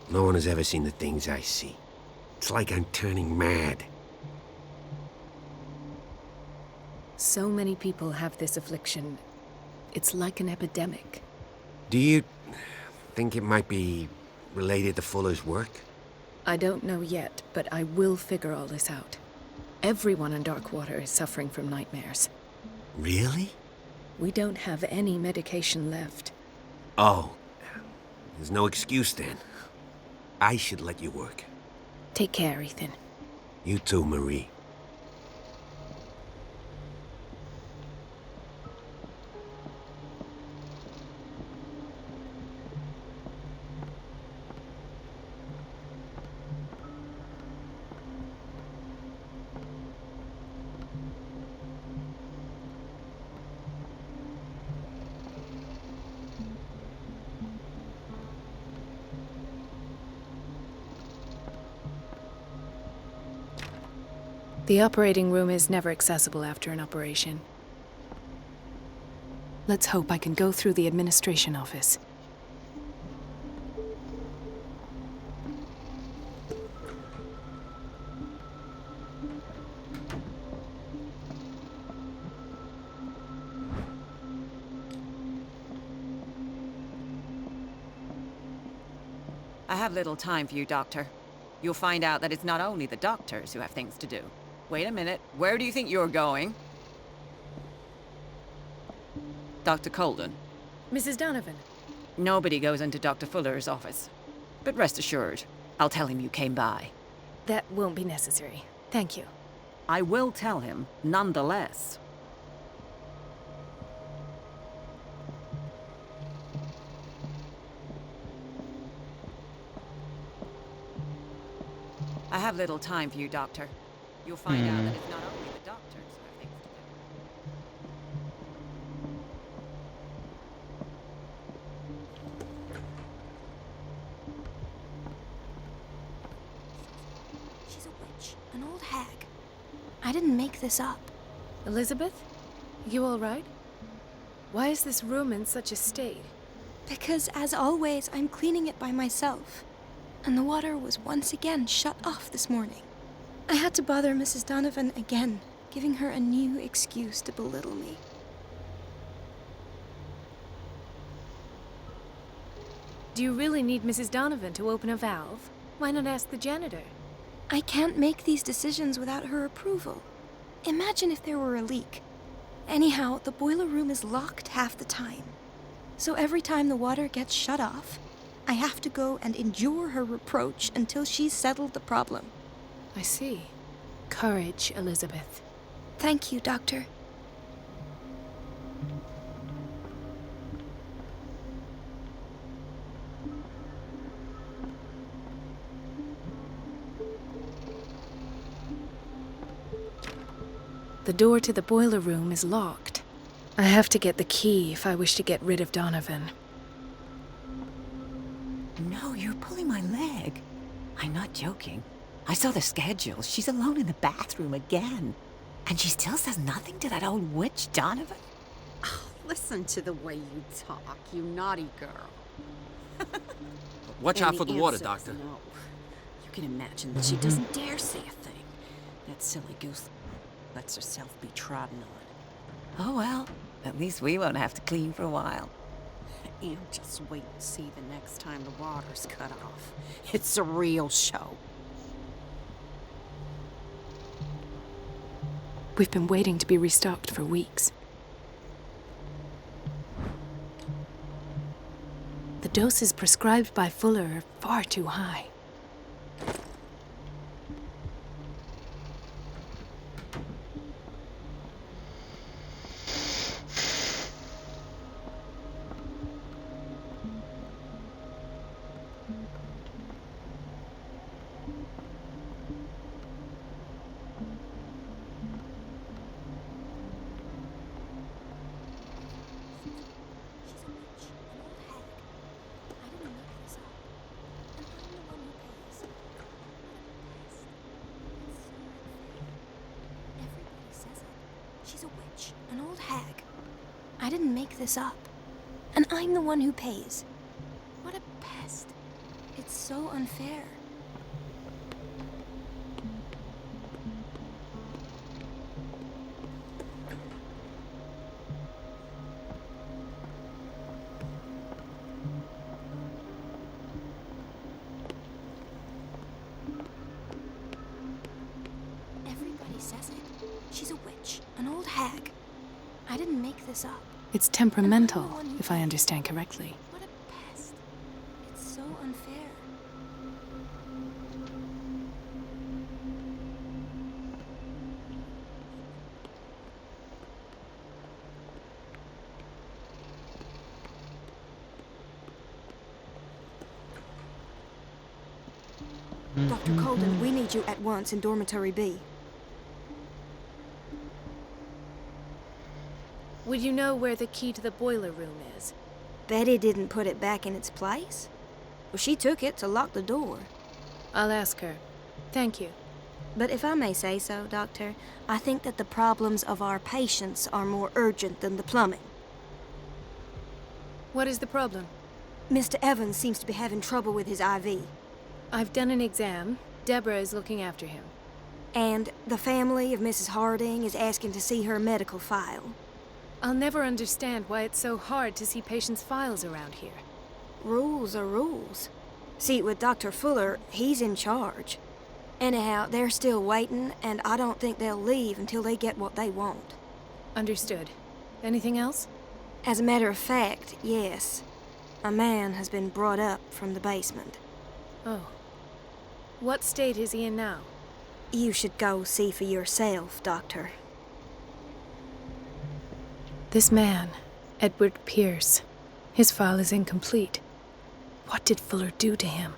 I: No one has ever seen the things I see. It's like I'm turning mad.
D: So many people have this affliction. It's like an epidemic.
I: Do you think it might be related to Fuller's work?
D: I don't know yet, but I will figure all this out. Everyone in Darkwater is suffering from nightmares.
I: Really?
D: We don't have any medication left.
I: Oh. There's no excuse then. I should let you work.
D: Take care, Ethan.
I: You too, Marie.
D: The operating room is never accessible after an operation. Let's hope I can go through the administration office.
B: I have little time for you, Doctor. You'll find out that it's not only the doctors who have things to do. Wait a minute. Where do you think you're going? Dr. Colden.
D: Mrs. Donovan.
B: Nobody goes into Dr. Fuller's office. But rest assured, I'll tell him you came by.
D: That won't be necessary. Thank you.
B: I will tell him, nonetheless. I have little time for you, Doctor. You'll find out that it's not only the doctors who have things to do.
F: She's a witch, an old hag. I didn't make this up.
D: Elizabeth? You all right? Why is this room in such a state?
F: Because, as always, I'm cleaning it by myself. And the water was once again shut off this morning. I had to bother Mrs. Donovan again, giving her a new excuse to belittle me.
D: Do you really need Mrs. Donovan to open a valve? Why not ask the janitor?
F: I can't make these decisions without her approval. Imagine if there were a leak. Anyhow, the boiler room is locked half the time. So every time the water gets shut off, I have to go and endure her reproach until she's settled the problem.
D: I see. Courage, Elizabeth.
F: Thank you, Doctor.
J: The door to the boiler room is locked. I have to get the key if I wish to get rid of Donovan.
B: No, you're pulling my leg. I'm not joking. I saw the schedule. She's alone in the bathroom again. And she still says nothing to that old witch, Donovan?
K: Oh, listen to the way you talk, you naughty girl.
L: Watch out for the water, Doctor.
K: No. You can imagine that she doesn't dare say a thing. That silly goose lets herself be trodden on.
B: Oh, well, at least we won't have to clean for a while.
K: And just wait and see the next time the water's cut off. It's a real show.
J: We've been waiting to be restocked for weeks. The doses prescribed by Fuller are far too high.
F: She's a witch, an old hag. I didn't make this up. And I'm the one who pays. What a pest. It's so unfair. Everybody says it. She's a witch, an old hag. I didn't make this up.
J: It's temperamental, if I understand correctly.
F: What a pest. It's so unfair. Dr. Colden, we need you at once in Dormitory B.
J: Would you know where the key to the boiler room is?
F: Betty didn't put it back in its place. Well, she took it to lock the door.
J: I'll ask her. Thank you.
F: But if I may say so, Doctor, I think that the problems of our patients are more urgent than the plumbing.
J: What is the problem?
F: Mr. Evans seems to be having trouble with his IV.
J: I've done an exam. Deborah is looking after him.
F: And the family of Mrs. Harding is asking to see her medical file.
J: I'll never understand why it's so hard to see patients' files around here.
F: Rules are rules. See, with Dr. Fuller, he's in charge. Anyhow, they're still waiting, and I don't think they'll leave until they get what they want.
J: Understood. Anything else?
F: As a matter of fact, yes. A man has been brought up from the basement.
J: Oh. What state is he in now?
F: You should go see for yourself, Doctor.
J: This man, Edward Pierce, his file is incomplete. What did Fuller do to him?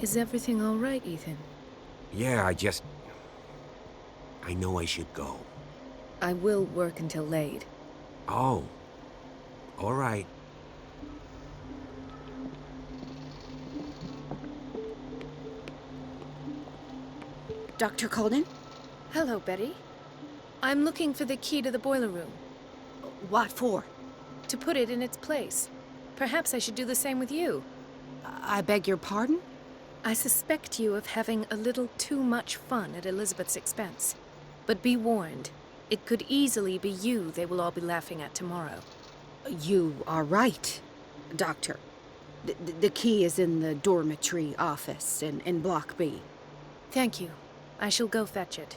J: Is everything all right, Ethan?
I: Yeah, I know I should go.
J: I will work until late.
I: Oh. All right.
K: Dr. Colden?
J: Hello, Betty. I'm looking for the key to the boiler room.
K: What for?
J: To put it in its place. Perhaps I should do the same with you.
K: I beg your pardon?
J: I suspect you of having a little too much fun at Elizabeth's expense. But be warned, it could easily be you they will all be laughing at tomorrow.
K: You are right, Doctor. The key is in the dormitory office in Block B.
J: Thank you. I shall go fetch it.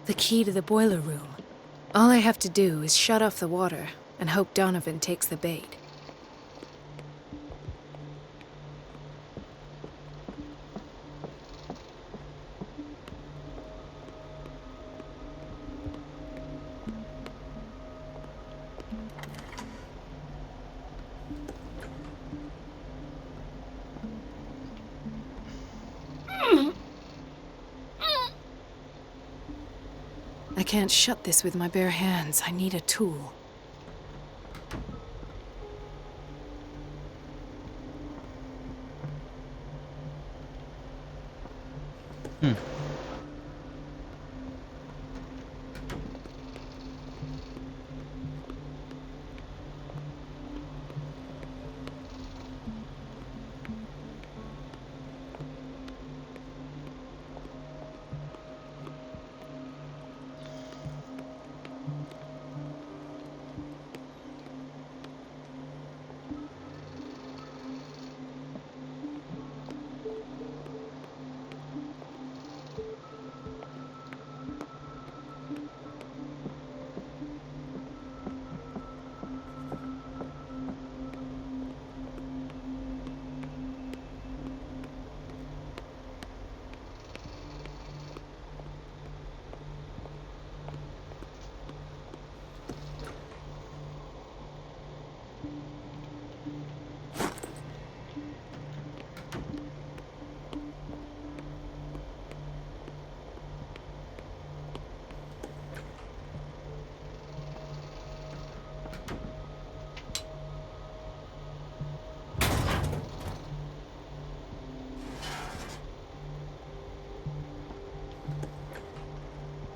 J: The key to the boiler room. All I have to do is shut off the water, and hope Donovan takes the bait. I can't shut this with my bare hands. I need a tool.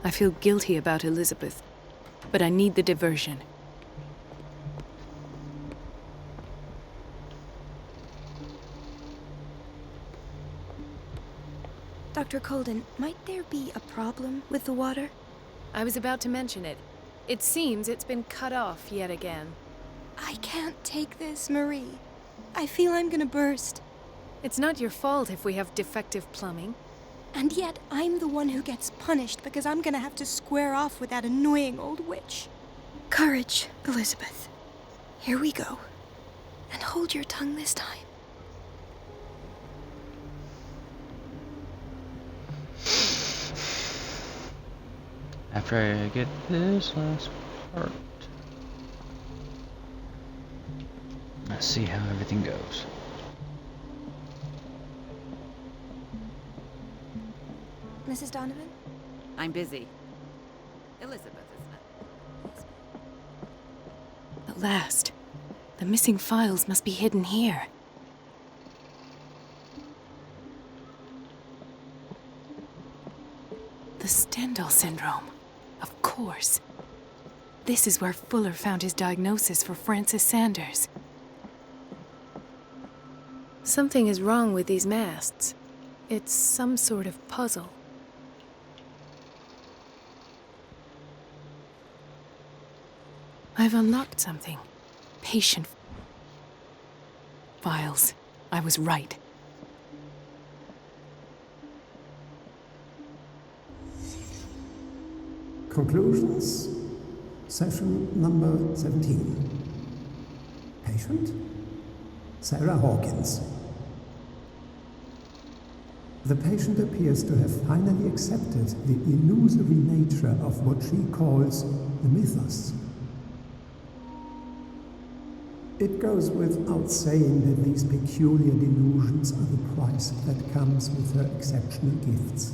J: I feel guilty about Elizabeth, but I need the diversion.
F: Dr. Colden, might there be a problem with the water?
J: I was about to mention it. It seems it's been cut off yet again.
F: I can't take this, Marie. I feel I'm gonna burst.
J: It's not your fault if we have defective plumbing.
F: And yet, I'm the one who gets punished because I'm gonna have to square off with that annoying old witch. Courage, Elizabeth. Here we go. And hold your tongue this time.
A: After I get this last part, let's see how everything goes.
F: Mrs. Donovan?
K: I'm busy. Elizabeth, isn't it?
J: At last. The missing files must be hidden here. The Stendhal syndrome. Of course. This is where Fuller found his diagnosis for Francis Sanders. Something is wrong with these masts. It's some sort of puzzle. I've unlocked something. Patient files. I was right.
G: Conclusions. Session number 17. Patient? Sarah Hawkins. The patient appears to have finally accepted the illusory nature of what she calls the mythos. It goes without saying that these peculiar delusions are the price that comes with her exceptional gifts.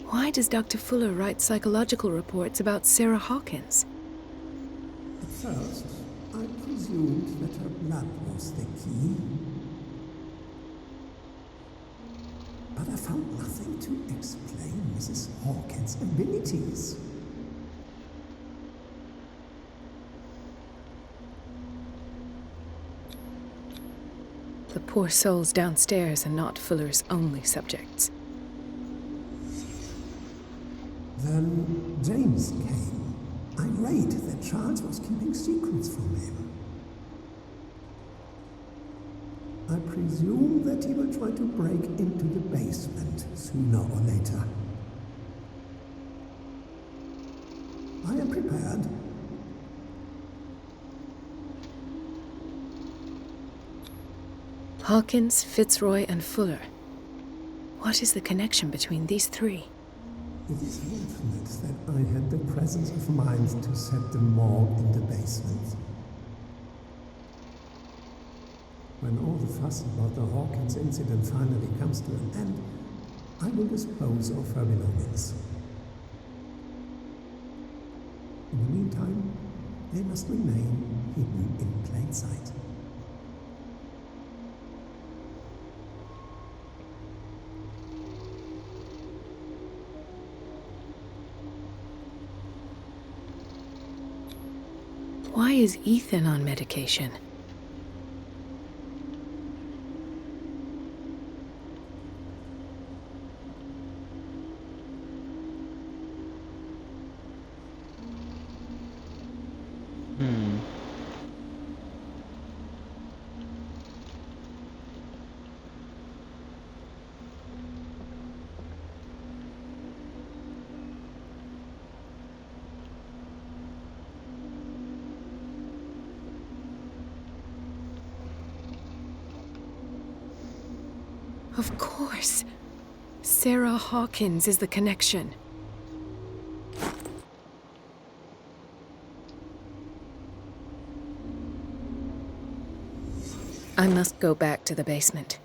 J: Why does Dr. Fuller write psychological reports about Sarah Hawkins?
G: At first, I presumed that her blood was the key. But I found nothing to explain Mrs. Hawkins' abilities.
J: The poor souls downstairs are not Fuller's only subjects.
G: Then James came, irate that Charles was keeping secrets from him. I presume that he will try to break into the basement sooner or later. I am prepared.
J: Hawkins, Fitzroy, and Fuller. What is the connection between these three?
G: It is fortunate that I had the presence of mind to set them all in the basement. When all the fuss about the Hawkins incident finally comes to an end, I will dispose of her belongings. In the meantime, they must remain hidden in plain sight.
J: Why is Ethan on medication? Of course. Sarah Hawkins is the connection. I must go back to the basement.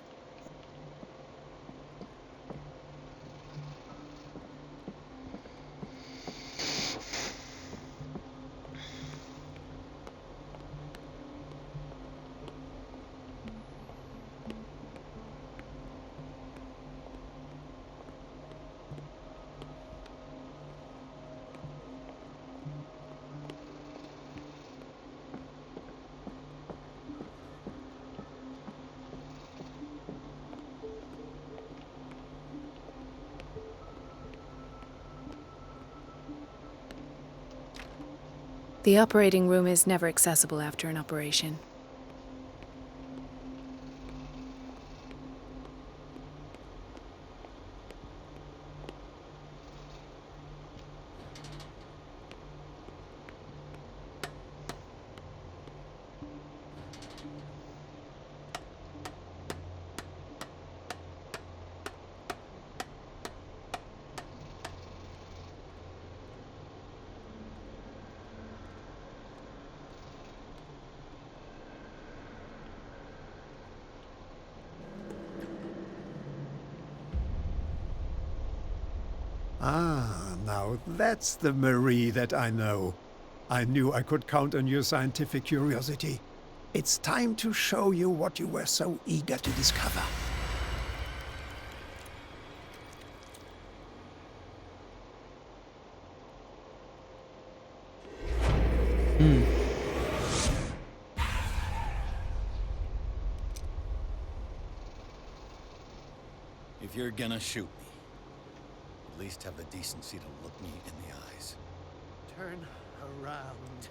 J: The operating room is never accessible after an operation.
G: Ah, now that's the Marie that I know. I knew I could count on your scientific curiosity. It's time to show you what you were so eager to discover.
C: If you're gonna shoot me, at least have the decency to look me in the eyes.
G: Turn around.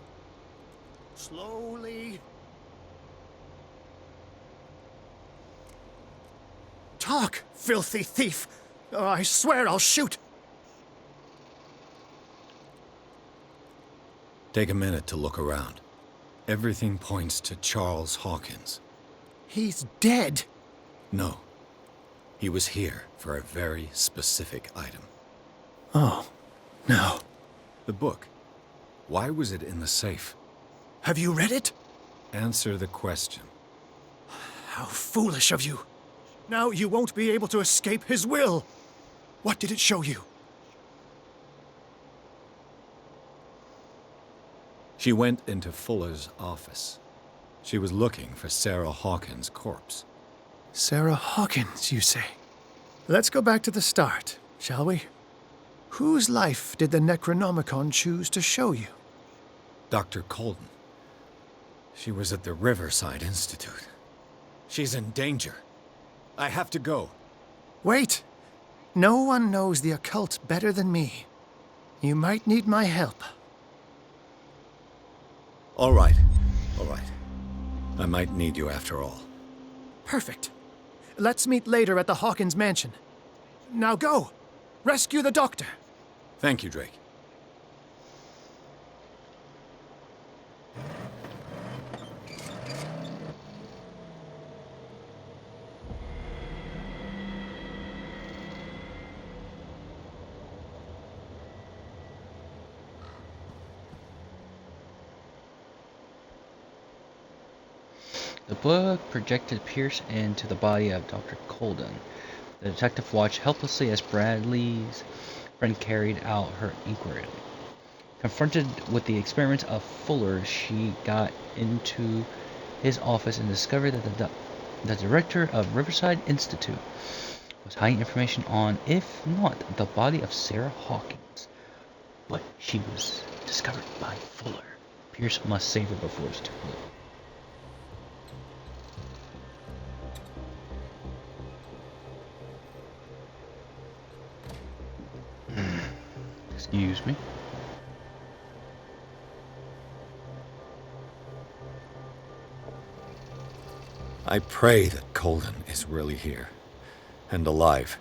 G: Slowly. Talk, filthy thief! Oh, I swear I'll shoot!
C: Take a minute to look around. Everything points to Charles Hawkins.
G: He's dead!
C: No. He was here for a very specific item.
G: Oh, no.
C: The book. Why was it in the safe?
G: Have you read it?
C: Answer the question.
G: How foolish of you. Now you won't be able to escape his will. What did it show you?
C: She went into Fuller's office. She was looking for Sarah Hawkins' corpse.
G: Sarah Hawkins, you say? Let's go back to the start, shall we? Whose life did the Necronomicon choose to show you?
C: Dr. Colden. She was at the Riverside Institute. She's in danger. I have to go.
G: Wait! No one knows the occult better than me. You might need my help.
C: All right. All right. I might need you after all.
M: Perfect. Let's meet later at the Hawkins mansion. Now go! Rescue the doctor!
C: Thank you, Drake.
A: The book projected Pierce into the body of Dr. Colden. The detective watched helplessly as Bradley's friend carried out her inquiry. Confronted with the experiments of Fuller, she got into his office and discovered that the director of Riverside Institute was hiding information on, if not the body of Sarah Hawkins, but she was discovered by Fuller. Pierce must save her before it's too late. Excuse me.
C: I pray that Colden is really here and alive.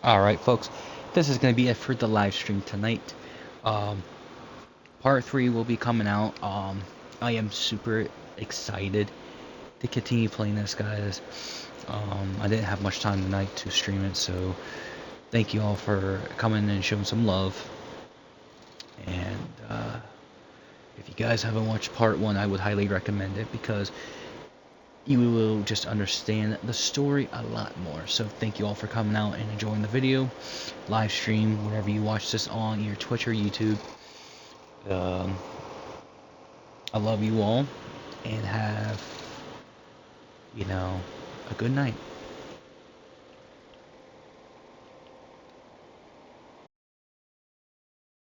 A: Alright, folks. This is going to be it for the live stream tonight. Part 3 will be coming out. I am super excited to continue playing this, guys. I didn't have much time tonight to stream it, so thank you all for coming and showing some love. And if you guys haven't watched part 1, I would highly recommend it, because you will just understand the story a lot more. So thank you all for coming out and enjoying the video, live stream, wherever you watch this on, your Twitch or YouTube. I love you all, and have, a good night.